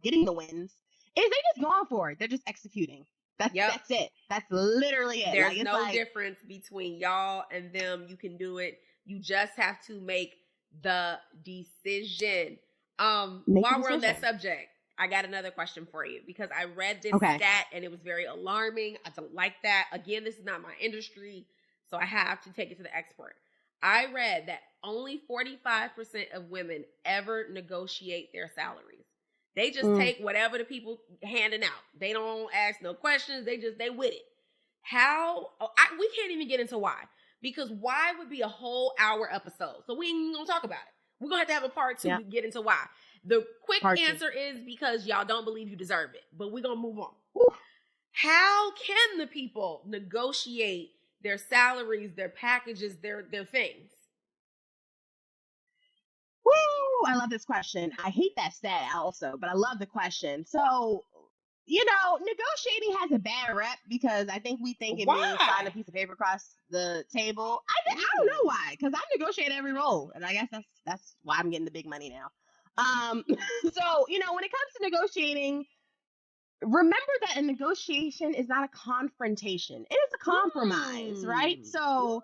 getting the wins, is they just going for it. They're just executing. That's it. That's literally it. There's no difference between y'all and them. You can do it. You just have to make the decision. While we're on that subject, I got another question for you because I read this stat and it was very alarming. I don't like that. Again, this is not my industry, so I have to take it to the expert. I read that only 45% of women ever negotiate their salaries. They just take whatever the people handing out. They don't ask no questions. They with it. We can't even get into why. Because why would be a whole hour episode. So we ain't even gonna talk about it. We're gonna have to have a part 2 to get into why. The quick answer is because y'all don't believe you deserve it. But we're gonna move on. Ooh. How can the people negotiate their salaries, their packages, their things? Woo! I love this question. I hate that stat also, but I love the question. So, negotiating has a bad rep because I think we think it means sign a piece of paper across the table. I don't know why, because I negotiate every role, and I guess that's why I'm getting the big money now. So, when it comes to negotiating, remember that a negotiation is not a confrontation. It is a compromise, right? So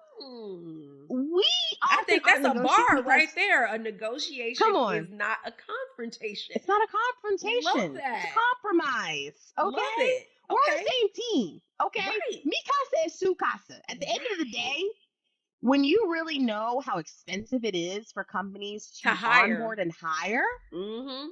we we I often think that's aren't a negotiating bar right because, there. A come negotiation on, is not a confrontation. it's not a Love confrontation. It's a that. compromise. Love Okay? it. We're on Okay. the same team. Okay? Right. Mi casa es su casa. At the end of the Right. day, when you really know how expensive it is for companies To to hire. onboard and hire, Mm-hmm.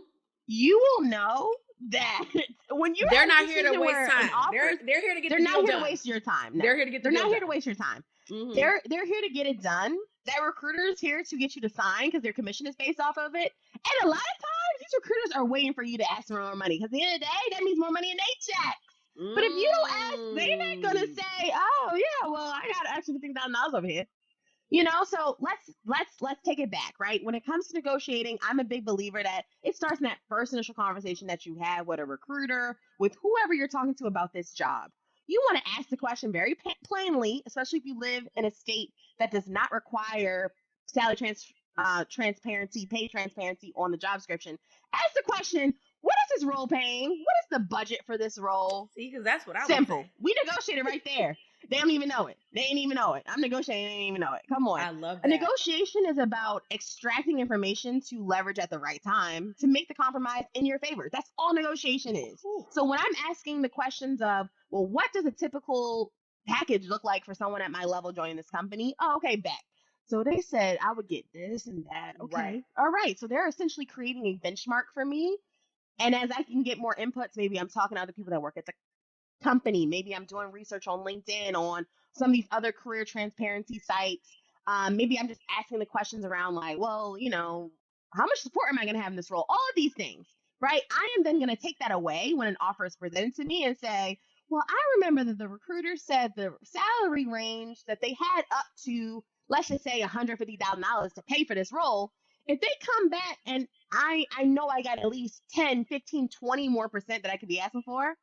you will know that when you're They're at a not here to position waste where an time. offer, They're here to get they're the not deal here to done. waste your time. No, They're here to get the they're deal not here to done. waste your time. Mm-hmm. They're here to get it done. That recruiter's here to get you to sign because their commission is based off of it. And a lot of times, these recruiters are waiting for you to ask for more money because at the end of the day, that means more money in their checks. But if you don't ask, they're not gonna say, "Oh yeah, well I got an extra $50,000 over here." So let's take it back, right? When it comes to negotiating, I'm a big believer that it starts in that first initial conversation that you have with a recruiter, with whoever you're talking to about this job. You want to ask the question very plainly, especially if you live in a state that does not require salary transparency, pay transparency on the job description. Ask the question: what is this role paying? What is the budget for this role? See, because that's what I would Simple. say. We negotiated right there. They don't even know it. They ain't even know it. I'm negotiating. They ain't even know it. Come on. I love A that. negotiation is about extracting information to leverage at the right time to make the compromise in your favor. That's all negotiation is. Ooh. So when I'm asking the questions of, well, what does a typical package look like for someone at my level joining this company? Oh, okay, bet. So they said I would get this and that. Okay. Right. All right. So they're essentially creating a benchmark for me. And as I can get more inputs, maybe I'm talking to other people that work at the company. Maybe I'm doing research on LinkedIn, on some of these other career transparency sites. Maybe I'm just asking the questions around like, well, how much support am I going to have in this role? All of these things, right? I am then going to take that away when an offer is presented to me and say, well, I remember that the recruiter said the salary range that they had up to, let's just say $150,000 to pay for this role. If they come back and I know I got at least 10, 15, 20 more percent that I could be asking for,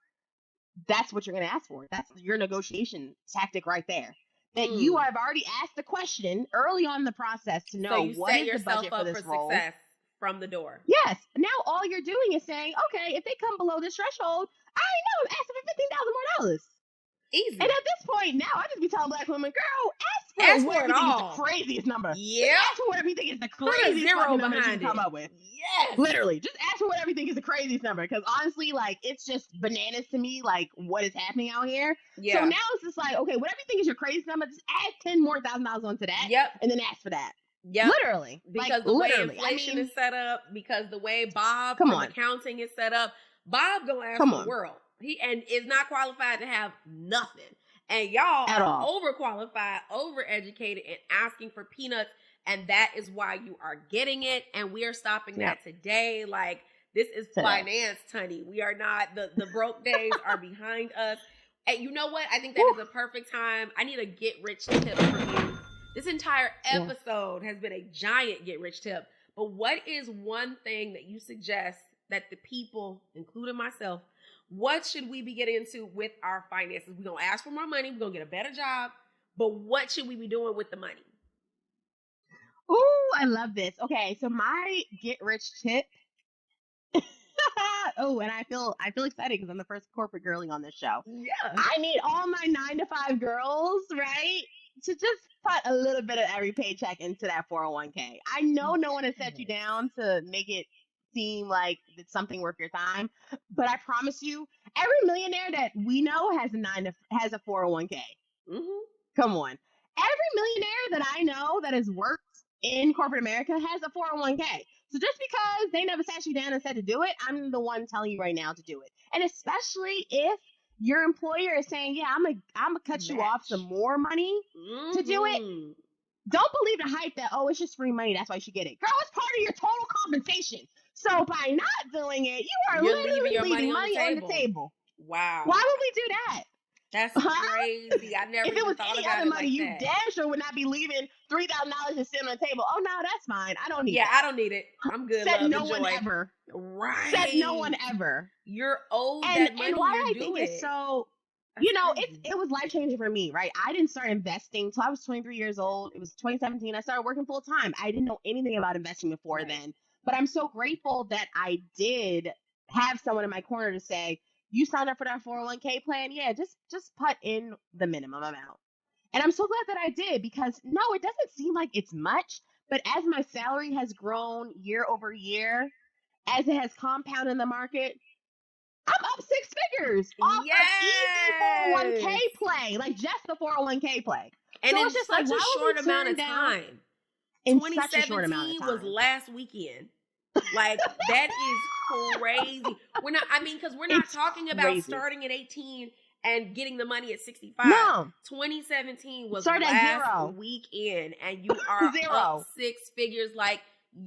that's what you're going to ask for. That's your negotiation tactic right there. That you have already asked the question early on in the process to know So you what set is the yourself budget for up this for role. success from the door. Yes. Now all you're doing is saying, okay, if they come below this threshold, I know I'm asking for $15,000 more. Easy. And at this point, now I just be telling black women, girl, Ask ask for whatever it you think is all. the craziest number. Yep. Just ask for whatever you think is the Put a craziest zero fucking number you can behind come it. up with. Yes. Literally, just ask for whatever you think is the craziest number. Because honestly, like, it's just bananas to me, like, what is happening out here. Yeah. So now it's just like, okay, whatever you think is your craziest number, just add 10 more $1,000 onto that. Yep. And then ask for that. Yep. Literally. Because like, the way literally. inflation is set up, because the way Bob Come from on. accounting is set up, Bob don't ask for the world. He is not qualified to have nothing. And y'all At are all. overqualified, overeducated, and asking for peanuts. And that is why you are getting it. And we are stopping that today. Like, this is Flynanced, honey. We are not, the broke days are behind us. And you know what? I think that is a perfect time. I need a get rich tip from you. This entire episode has been a giant get rich tip. But what is one thing that you suggest that the people, including myself, what should we be getting into with our finances? We're going to ask for more money. We're going to get a better job. But what should we be doing with the money? Ooh, I love this. Okay, so my get rich tip. Oh, and I feel excited because I'm the first corporate girly on this show. Yeah. I need all my 9-to-5 girls, right, to just put a little bit of every paycheck into that 401k. I know no one has set you down to make it seem like it's something worth your time, but I promise you, every millionaire that we know has a 401k. Come on. Every millionaire that I know that has worked in corporate America has a 401k. So just because they never sat you down and said to do it, I'm the one telling you right now to do it. And especially if your employer is saying, yeah, I'm gonna cut you off some more money to do it. Don't believe the hype that, oh, it's just free money, that's why you should get it. Girl, it's part of your total compensation. So by not doing it, you are literally leaving money on the table. Wow. Why would we do that? That's crazy. I never if it was thought any about other it money, like you that. damn sure would not be leaving $3,000 to sit on the table. Oh no, that's fine. I don't need that. Yeah, I don't need it. I'm good. Said love, no enjoy. one ever. Right. Said no one ever. You're owed and, that money. And why you're I think doing it's so, That's crazy. it was life changing for me, right? I didn't start investing till I was 23 years old. It was 2017. I started working full time. I didn't know anything about investing before then, but I'm so grateful that I did have someone in my corner to say, you signed up for that 401k plan? Yeah, just put in the minimum amount. And I'm so glad that I did, because no, it doesn't seem like it's much, but as my salary has grown year over year, as it has compounded in the market, I'm up six figures off of easy 401k Yes. play, like just the 401k play. And So in it's just like, such a why would short we amount turn of down time. in such a short amount of 2017 was time? last weekend. Like, that is crazy. Because we're not It's talking about crazy. starting at 18 and getting the money at 65. No. 2017 was Start at last zero. weekend, and you are Zero. up six figures. Like,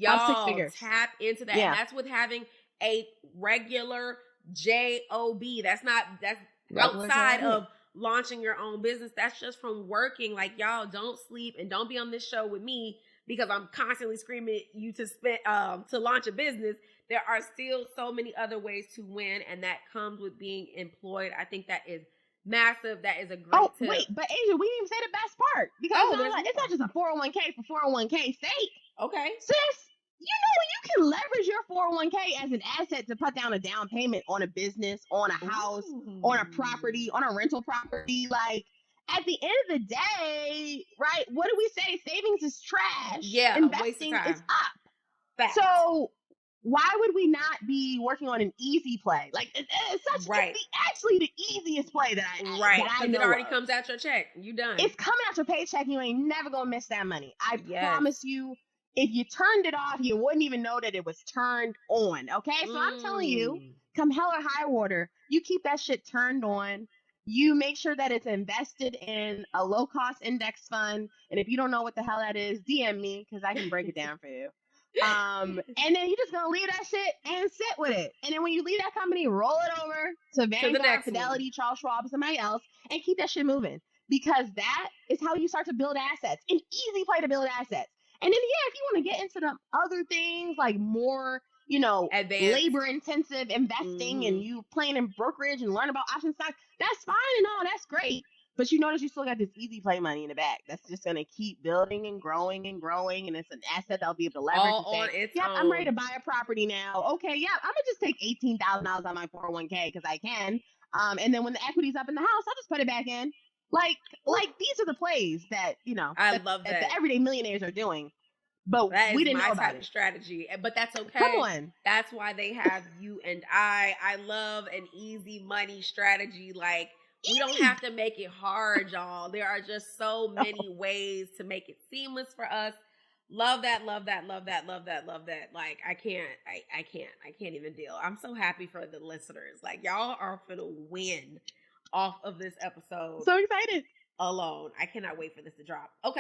Up six y'all figures. tap into that. Yeah. And that's with having a regular job. That's Regular outside job, of launching your own business. That's just from working. Like, y'all don't sleep, and don't be on this show with me because I'm constantly screaming at you to launch a business. There are still so many other ways to win, and that comes with being employed. I think that is massive. That is a great tip. Wait, but Asia, we didn't even say the best part, because it's not just a 401k for 401k sake. Okay. Sis, you can leverage your 401k as an asset to put down a down payment on a business, on a house, on a property, on a rental property. Like, at the end of the day, right? What do we say? Savings is trash. Yeah, investing is up. Fact. So why would we not be working on an easy play? Like, it's actually the easiest play that I know. Because it already comes out your check. You done. It's coming out your paycheck. You ain't never gonna miss that money. I promise you. If you turned it off, you wouldn't even know that it was turned on. Okay, so I'm telling you, come hell or high water, you keep that shit turned on. You make sure that it's invested in a low-cost index fund. And if you don't know what the hell that is, DM me, because I can break it down for you. And then you're just going to leave that shit and sit with it. And then when you leave that company, roll it over to Vanguard, Fidelity, Charles Schwab, or somebody else, and keep that shit moving. Because that is how you start to build assets. An easy play to build assets. And then, if you want to get into the other things, like more, advanced, labor-intensive investing, and you playing in brokerage and learn about option stocks, that's fine and all. That's great. But you notice you still got this easy play money in the back that's just going to keep building and growing and growing, and it's an asset that I'll be able to leverage. All on its own. I'm ready to buy a property now. Okay, I'm going to just take $18,000 out of my 401k because I can. And then when the equity's up in the house, I'll just put it back in. Like these are the plays that, I love that the everyday millionaires are doing. But we didn't know about it. Strategy, but that's okay. Come on. That's why they have you and I. I love an easy money strategy. Like, we don't have to make it hard, y'all. There are just so many ways to make it seamless for us. Love that, love that, love that, love that, love that. Like, I can't even deal. I'm so happy for the listeners. Like, y'all are finna win off of this episode. So excited. Alone. I cannot wait for this to drop. Okay.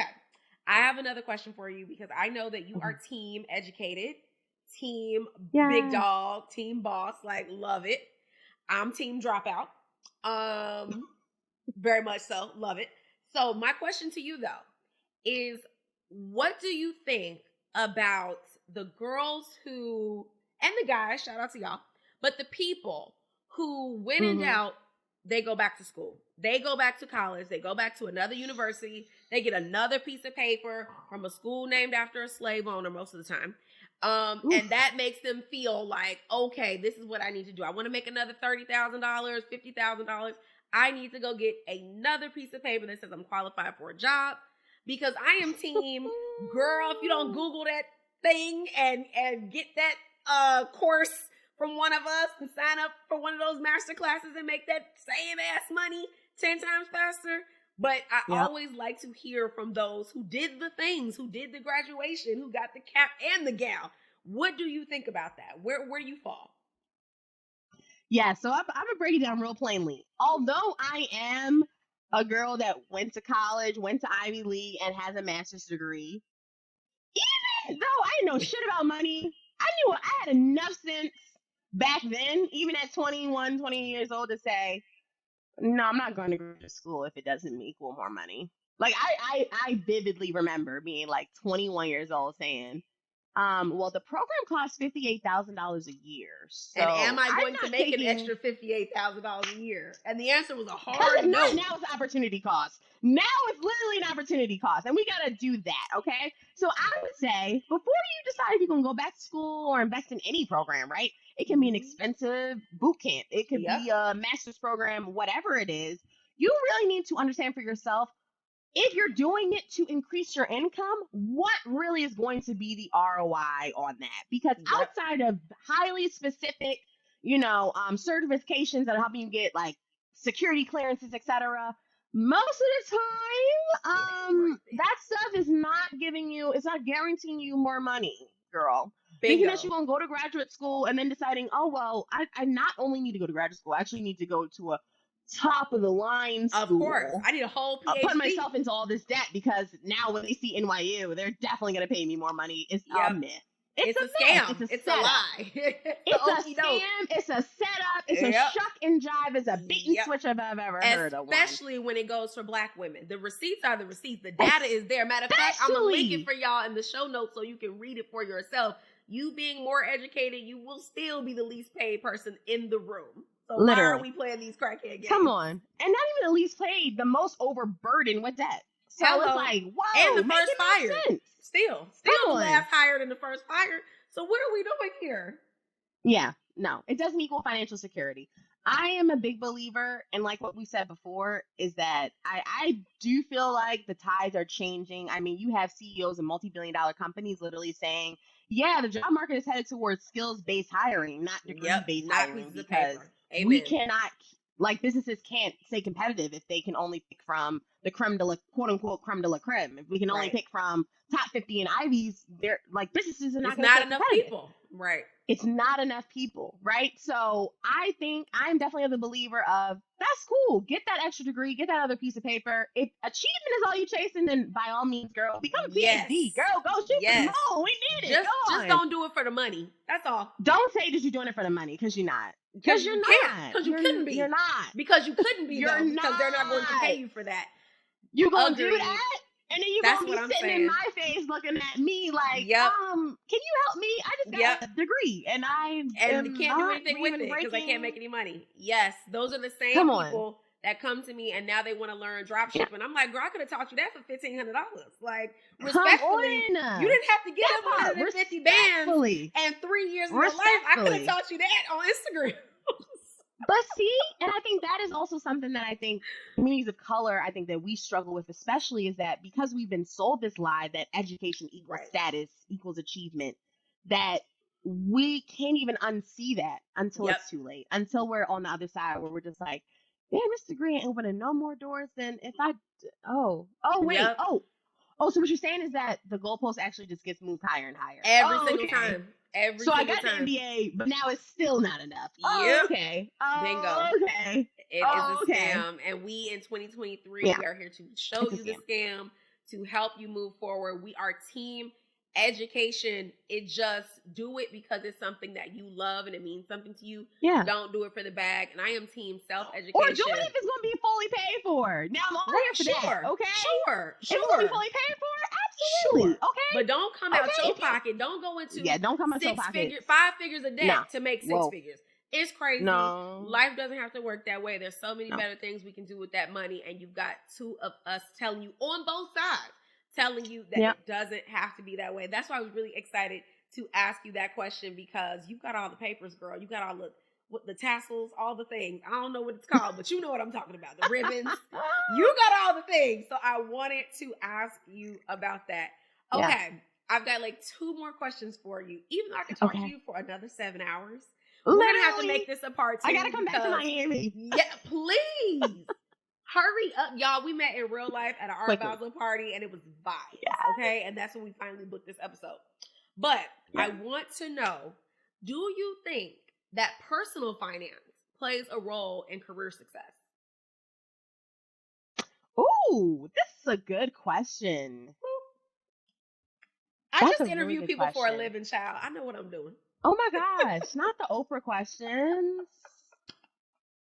I have another question for you, because I know that you are team educated, team big dog, team boss. Like, love it. I'm team dropout. Very much so. Love it. So my question to you, though, is what do you think about the girls who, and the guys, shout out to y'all, but the people who, when in doubt, they go back to school. They go back to college. They go back to another university. They get another piece of paper from a school named after a slave owner most of the time. And that makes them feel like, okay, this is what I need to do. I want to make another $30,000, $50,000. I need to go get another piece of paper that says I'm qualified for a job, because I am team girl. If you don't Google that thing and get that course from one of us and sign up for one of those master classes and make that same ass money 10 times faster. But I always like to hear from those who did the things, who did the graduation, who got the cap and the gown. What do you think about that? Where do you fall? Yeah, so I'm going to break it down real plainly. Although I am a girl that went to college, went to Ivy League, and has a master's degree, even though I didn't know shit about money, I knew I had enough sense back then, even at 21, 20 years old, to say, no, I'm not going to go to school if it doesn't equal more money. Like, I vividly remember being like 21 years old saying, well, the program costs $58,000 a year. So and am I going to make an extra $58,000 a year? And the answer was a hard no. Now it's opportunity cost. Now it's literally an opportunity cost, and we got to do that, okay? So I would say, before you decide if you're going to go back to school or invest in any program, right? It can be an expensive boot camp. It could be a master's program, whatever it is. You really need to understand for yourself, if you're doing it to increase your income, what really is going to be the ROI on that? Because outside of highly specific, certifications that are helping you get like security clearances, etc., most of the time, that stuff is not it's not guaranteeing you more money, girl. Bingo. Thinking that you're going to go to graduate school and then deciding, oh, well, I not only need to go to graduate school, I actually need to go to a top of the line school. Of course. I need a whole PhD. Put myself into all this debt because now when they see NYU, they're definitely going to pay me more money. It's a myth. It's a scam. It's a lie. It's a scam. It's a setup. It's a shuck and jive. It's a bait and switch if I've ever heard of one. Especially when it goes for Black women. The receipts are the receipts. The data is there. Matter of fact, I'm going to link it for y'all in the show notes so you can read it for yourself. You being more educated, you will still be the least paid person in the room. So why are we playing these crackhead games? Come on. And not even the least paid, the most overburdened with that. So it's like, whoa, and the first fired. Sense. Still the last hired and the first fired. So what are we doing here? Yeah, no, it doesn't equal financial security. I am a big believer, and like what we said before, is that I do feel like the tides are changing. I mean, you have CEOs of multi-billion-dollar companies literally saying, yeah, the job market is headed towards skills-based hiring, not degree-based hiring, because we cannot, like, businesses can't stay competitive if they can only pick from the creme de la, quote-unquote, creme de la creme. If we can only pick from top 50 and Ivies, they're, like, businesses are not going to stay enough people. Right. It's not enough people, right? So I think I'm definitely the believer of, that's cool. Get that extra degree, get that other piece of paper. If achievement is all you chasing, then by all means, girl, become a PhD. Girl, go shoot for the moon. We need it. Just don't do it for the money. That's all. Don't say that you're doing it for the money, because you're not. Because you're not. Because you couldn't be. You're not. Because you couldn't be, though, because they're not going to pay you for that. You going to do that? And then you're going to be sitting in my face looking at me like, can you help me? I just got a degree and they can't do anything with it because I can't make any money. Yes, those are the same people that come to me and now they want to learn drop shipping. I'm like, girl, I could have taught you that for $1,500. Like, respectfully, you didn't have to get up 150 bands and 3 years of your life. I could have taught you that on Instagram. But see, and I think that is also something that I think communities of color, I think that we struggle with, especially, is that because we've been sold this lie that education equals status, equals achievement, that we can't even unsee that until it's too late, until we're on the other side where we're just like, damn, this degree ain't opening no more doors than if I, so what you're saying is that the goalpost actually just gets moved higher and higher. Every single time. So I got the MBA, but now it's still not enough. Okay. Bingo. Okay. It is a scam. And we in 2023, we are here to show you the scam, to help you move forward. We are team education. It just do it because it's something that you love and it means something to you. Yeah. Don't do it for the bag. And I am team self-education. Or do it if it's going to be fully paid for. Now I'm all here for that. Okay. Sure. If it's going to be fully paid for, absolutely. Sure. Okay. But don't come out your pocket. Don't go into don't come out your pocket. 5 figures a day to make 6 figures. It's crazy. No. Life doesn't have to work that way. There's so many better things we can do with that money. And you've got two of us telling you on both sides, telling you that it doesn't have to be that way. That's why I was really excited to ask you that question, because you got all the papers, girl. You got all the tassels, all the things. I don't know what it's called, but you know what I'm talking about. The ribbons. You got all the things. So I wanted to ask you about that. Okay. Yeah. I've got like 2 more questions for you. Even though I could talk to you for another 7 hours. We're going to have to make this a part 2. I got to come back to Miami. Yeah, please. Hurry up, y'all. We met in real life at an Art Basel party, and it was vibes, okay? And that's when we finally booked this episode. But I want to know, do you think that personal finance plays a role in career success? Ooh, this is a good question. I just interview people for a living, child. I know what I'm doing. Oh my gosh, not the Oprah questions.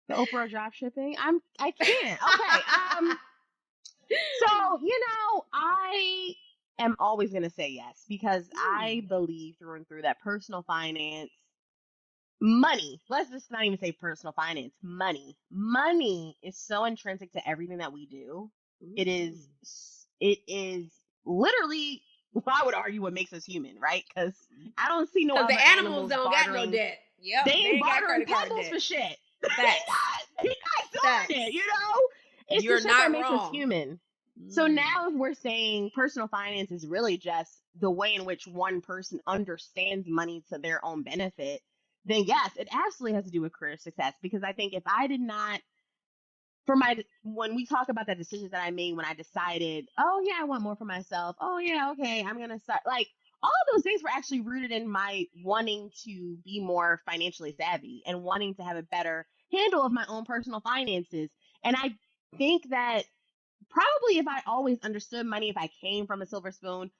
The Oprah drop shipping. I can't. Okay. So, I am always going to say yes, because I believe through and through that personal finance, money, let's just not even say personal finance, money is so intrinsic to everything that we do. It is literally, I would argue, what makes us human, right? Because I don't see no other the animals don't got no debt. Yep, they ain't bartering pebbles for shit. They're not doing it, It's You're the shit that makes wrong. us human. So now if we're saying personal finance is really just the way in which one person understands money to their own benefit, then yes, it absolutely has to do with career success. Because I think if I did not, when we talk about the decisions that I made when I decided, oh yeah, I want more for myself. Oh yeah, okay, I'm gonna start, like, all of those things were actually rooted in my wanting to be more financially savvy and wanting to have a better handle of my own personal finances. And I think that probably if I always understood money, if I came from a silver spoon,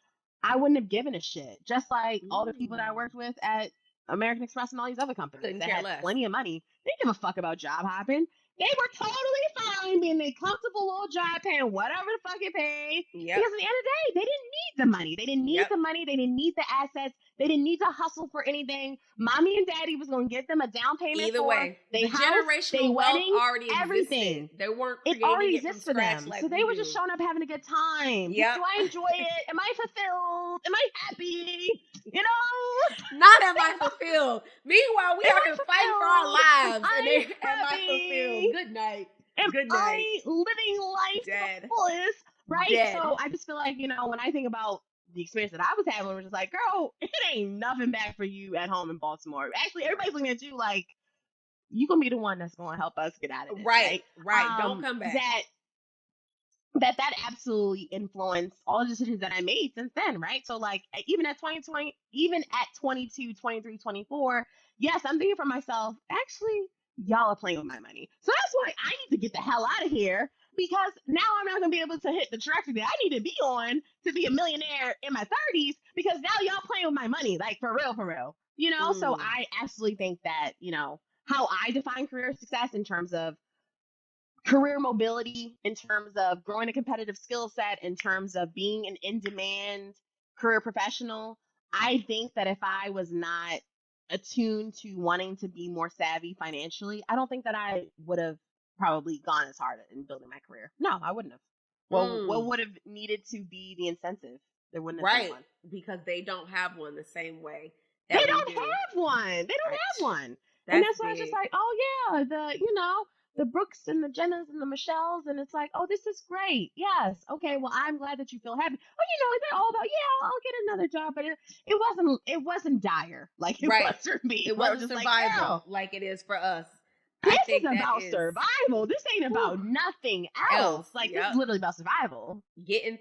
I wouldn't have given a shit. Just like all the people that I worked with at American Express and all these other companies Couldn't that care had less. plenty of money. They didn't give a fuck about job hopping. They were totally fine being a comfortable little job, paying whatever the fuck it paid. Yep. Because at the end of the day, they didn't need the money. They didn't need Yep. the money. They didn't need the assets. They didn't need to hustle for anything. Mommy and daddy was going to get them a down payment Either for way, their the house, generational their wealth wedding, already everything. existed. They weren't It creating already it from exists for scratch them. like So they we were do. just showing up having a good time. Yep. Do I enjoy it? Am I fulfilled? Am I happy? You know? Not am I fulfilled. Meanwhile, we Am out I here fighting for our fulfilled? lives. And they, am I happy? fulfilled? Good night. Am Good I night. living life to Dead. the fullest? Right? Dead. So I just feel like, when I think about the experience that I was having, we're just like, girl, it ain't nothing back for you at home in Baltimore. Actually, everybody's looking at you like, you gonna be the one that's gonna help us get out of this, Right. right? Right. Don't come back. That absolutely influenced all the decisions that I made since then, right? So like even at 2020, even at 22, 23, 24, yes, I'm thinking for myself, actually, y'all are playing with my money. So that's why I need to get the hell out of here, because now I'm not going to be able to hit the trajectory that I need to be on to be a millionaire in my 30s, because now y'all playing with my money, like for real, for real. So I absolutely think that, how I define career success in terms of career mobility, in terms of growing a competitive skill set, in terms of being an in-demand career professional. I think that if I was not attuned to wanting to be more savvy financially, I don't think that I would have probably gone as hard in building my career. No, I wouldn't have. Well, what would have needed to be the incentive? There wouldn't have been one. Because they don't have one the same way. They don't have one. They don't have one. And that's why I was just like, oh yeah, the Brooks and the Jennas and the Michelles, and it's like, oh, this is great. Yes, okay. Well, I'm glad that you feel happy. But they're all about, yeah, I'll get another job, but it wasn't dire like it was for me. It wasn't survival like it is for us. This is about survival. This ain't about nothing else. Like this is literally about survival. Getting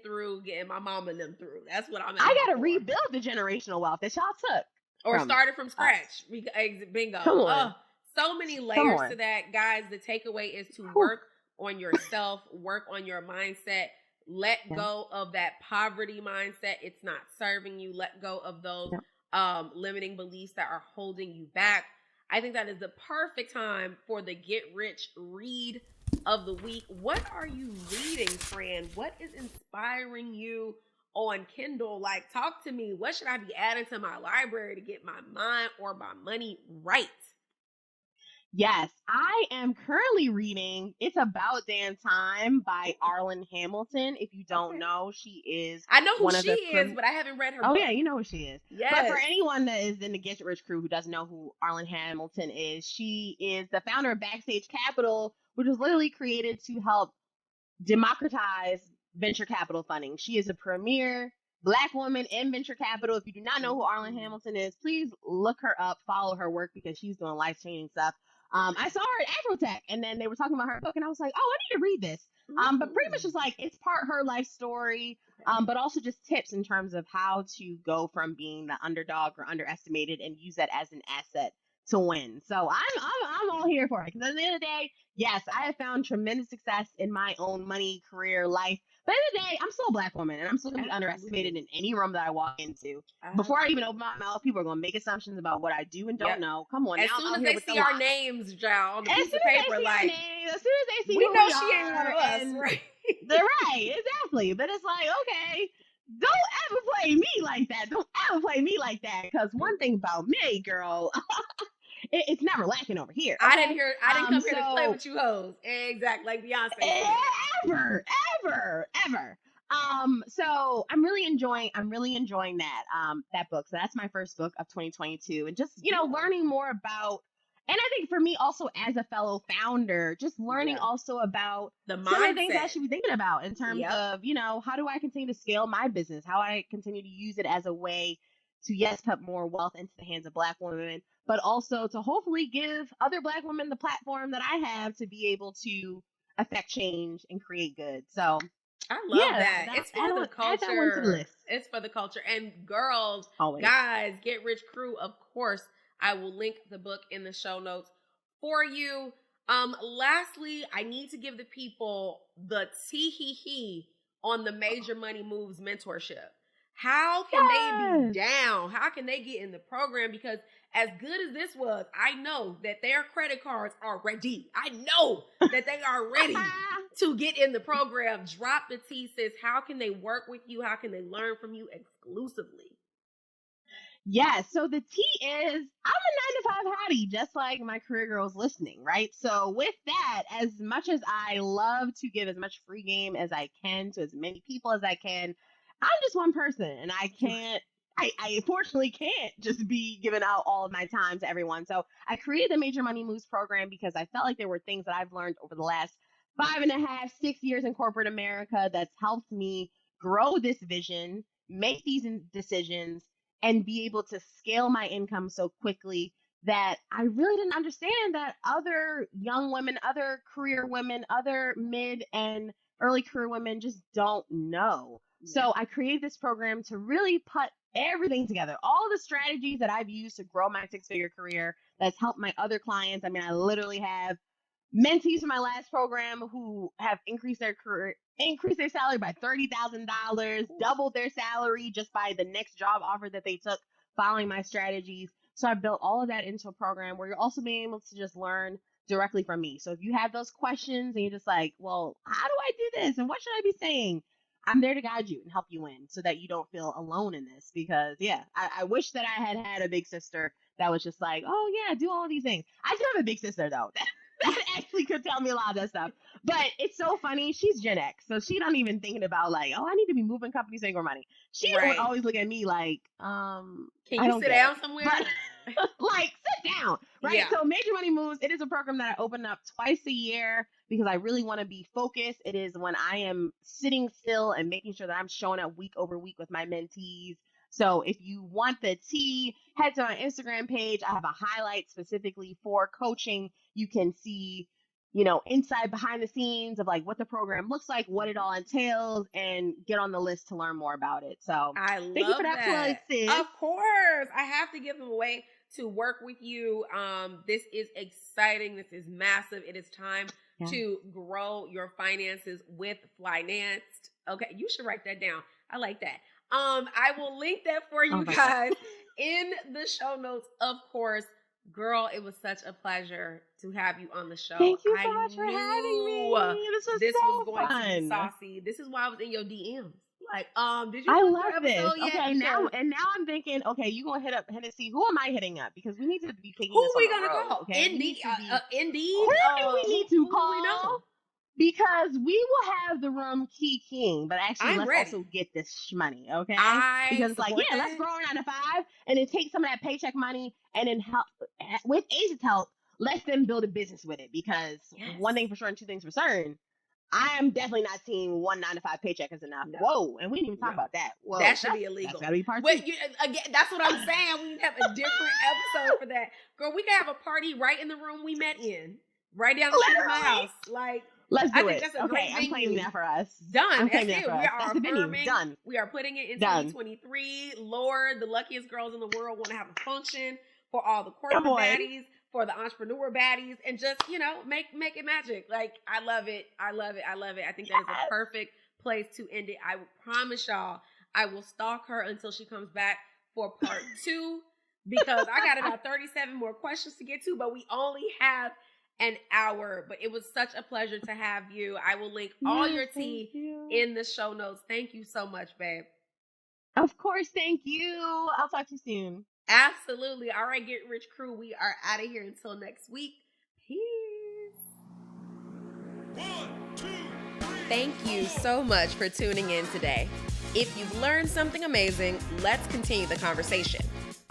my mama and them through. That's what I'm. I gotta rebuild the generational wealth that y'all took. Or started from scratch. Bingo. Come on. So many layers to that, guys. The takeaway is to work on yourself, work on your mindset, let go of that poverty mindset. It's not serving you. Let go of those limiting beliefs that are holding you back. I think that is the perfect time for the Get Rich read of the week. What are you reading, Fran? What is inspiring you on Kindle? Like, talk to me. What should I be adding to my library to get my mind or my money right? Yes, I am currently reading It's About Damn Time by Arlan Hamilton. If you don't know, she is. I know who she is, but I haven't read her book. Yeah, you know who she is. Yes. But for anyone that is in the Get Rich crew who doesn't know who Arlan Hamilton is, she is the founder of Backstage Capital, which was literally created to help democratize venture capital funding. She is a premier Black woman in venture capital. If you do not know who Arlan Hamilton is, please look her up, follow her work, because she's doing life-changing stuff. I saw her at Afrotech, and then they were talking about her book, and I was like, oh, I need to read this. But pretty much it's like, it's part her life story, but also just tips in terms of how to go from being the underdog or underestimated and use that as an asset to win. So I'm all here for it, because at the end of the day, yes, I have found tremendous success in my own money, career, life. But at the end of the day, I'm still a Black woman, and I'm still going to be underestimated in any room that I walk into. Before I even open my mouth, people are going to make assumptions about what I do and don't know. Come on. As soon as they see our names, y'all, on the piece of paper, like, as soon as they see we know she ain't one of us, right? They're right, exactly. But it's like, okay, don't ever play me like that. Don't ever play me like that. Because one thing about me, girl, it's never lacking over here. Okay? I didn't come here to play with you hoes. Exactly, like Beyonce said. Ever. So I'm really enjoying that book. So that's my first book of 2022, and just learning more about And I think for me also as a fellow founder, just learning also about The some of the things I mindset. should be thinking about in terms Yep. of, how do I continue to scale my business? How I continue to use it as a way to, yes, put more wealth into the hands of Black women, but also to hopefully give other Black women the platform that I have to be able to affect change and create good. So I love yeah, that. It's for the add that one to the culture. list. It's for the culture. And girls, Always. guys, Get Rich Crew, of course, I will link the book in the show notes for you. Lastly, I need to give the people the tee on the Major Money Moves mentorship. How can they be down? How can they get in the program? Because as good as this was, I know that their credit cards are ready. I know that they are ready to get in the program. Drop the T, sis. How can they work with you? How can they learn from you exclusively? Yeah, so the T is I'm a 9 to 5 hottie, just like my career girls listening, right? So with that, as much as I love to give as much free game as I can to as many people as I can, I'm just one person and I fortunately can't just be giving out all of my time to everyone. So I created the Major Money Moves program because I felt like there were things that I've learned over the last 5.5, 6 years in corporate America that's helped me grow this vision, make these decisions, and be able to scale my income so quickly that I really didn't understand that other young women, other career women, other mid and early career women just don't know. So I created this program to really put everything together, all the strategies that I've used to grow my 6-figure career that's helped my other clients. I mean, I literally have mentees from my last program who have increased their salary by $30,000, doubled their salary just by the next job offer that they took following my strategies. So I built all of that into a program where you're also being able to just learn directly from me. So if you have those questions and you're just like, well, how do I do this? And what should I be saying? I'm there to guide you and help you in so that you don't feel alone in this. Because I wish that I had a big sister that was just like, oh yeah, do all these things. I do have a big sister though. That actually could tell me a lot of that stuff. But it's so funny. She's Gen X, so she not even thinking about like, oh, I need to be moving companies to make more money. She would always look at me like, can I you don't sit down somewhere? But, like, sit down, right? Yeah. So Major Money Moves, it is a program that I open up twice a year because I really want to be focused. It is when I am sitting still and making sure that I'm showing up week over week with my mentees. So if you want the tea, head to my Instagram page. I have a highlight specifically for coaching. You can see, inside behind the scenes of like what the program looks like, what it all entails, and get on the list to learn more about it. So I love thank you for that plug, sis. Of course. I have to give them a way to work with you. This is exciting. This is massive. It is time to grow your finances with Flynanced. Okay, you should write that down. I like that. I will link that for you guys in the show notes, of course. Girl, it was such a pleasure to have you on the show. Thank you so much for having me. This was going fun. to be saucy. This is why I was in your DMs. Like, did you? I love this. Yet? Okay, now I'm thinking, okay, you gonna hit up Hennessy. Who am I hitting up? Because we need to be taking who this we on the gonna road. call? Okay? Indeed. Indeed. Who do we need to call? We know? Because we will have the room key king, but actually let's also get this money, okay? Because it's like, let's grow 9 to 5 and then take some of that paycheck money and then help with agents' help, let them build a business with it. Because one thing for sure and two things for certain, I am definitely not seeing 1 9 to 5 paycheck as enough. No. Whoa, and we didn't even talk about that. Whoa, that should be illegal. That's gotta be part 2. Again, that's what I'm saying. We need to have a different episode for that. Girl, we can have a party right in the room we met in, right down the street from my house. Like, let's do it. That's a great venue. I'm claiming that for us. Done. That's it. We are the venue. Done. We are putting it in 2023. Lord, the luckiest girls in the world want to have a function for all the corporate baddies, for the entrepreneur baddies, and just, make it magic. Like, I love it. I love it. I love it. I think that is a perfect place to end it. I promise y'all, I will stalk her until she comes back for part 2 because I got about 37 more questions to get to, but we only have an hour. But it was such a pleasure to have you. I will link all your tea in the show notes. Thank you so much, babe. Of course. Thank you. I'll talk to you soon. Absolutely. All right, Get Rich Crew, we are out of here until next week. Peace. 1, 2, 3. Thank you so much for tuning in today. If you've learned something amazing, let's continue the conversation.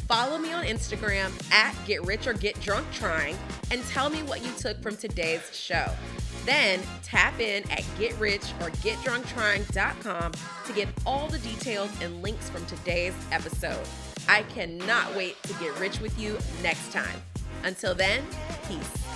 Follow me on Instagram at Get Rich or Get Drunk Trying and tell me what you took from today's show. Then tap in at getrich.com to get all the details and links from today's episode. I cannot wait to get rich with you next time. Until then, peace.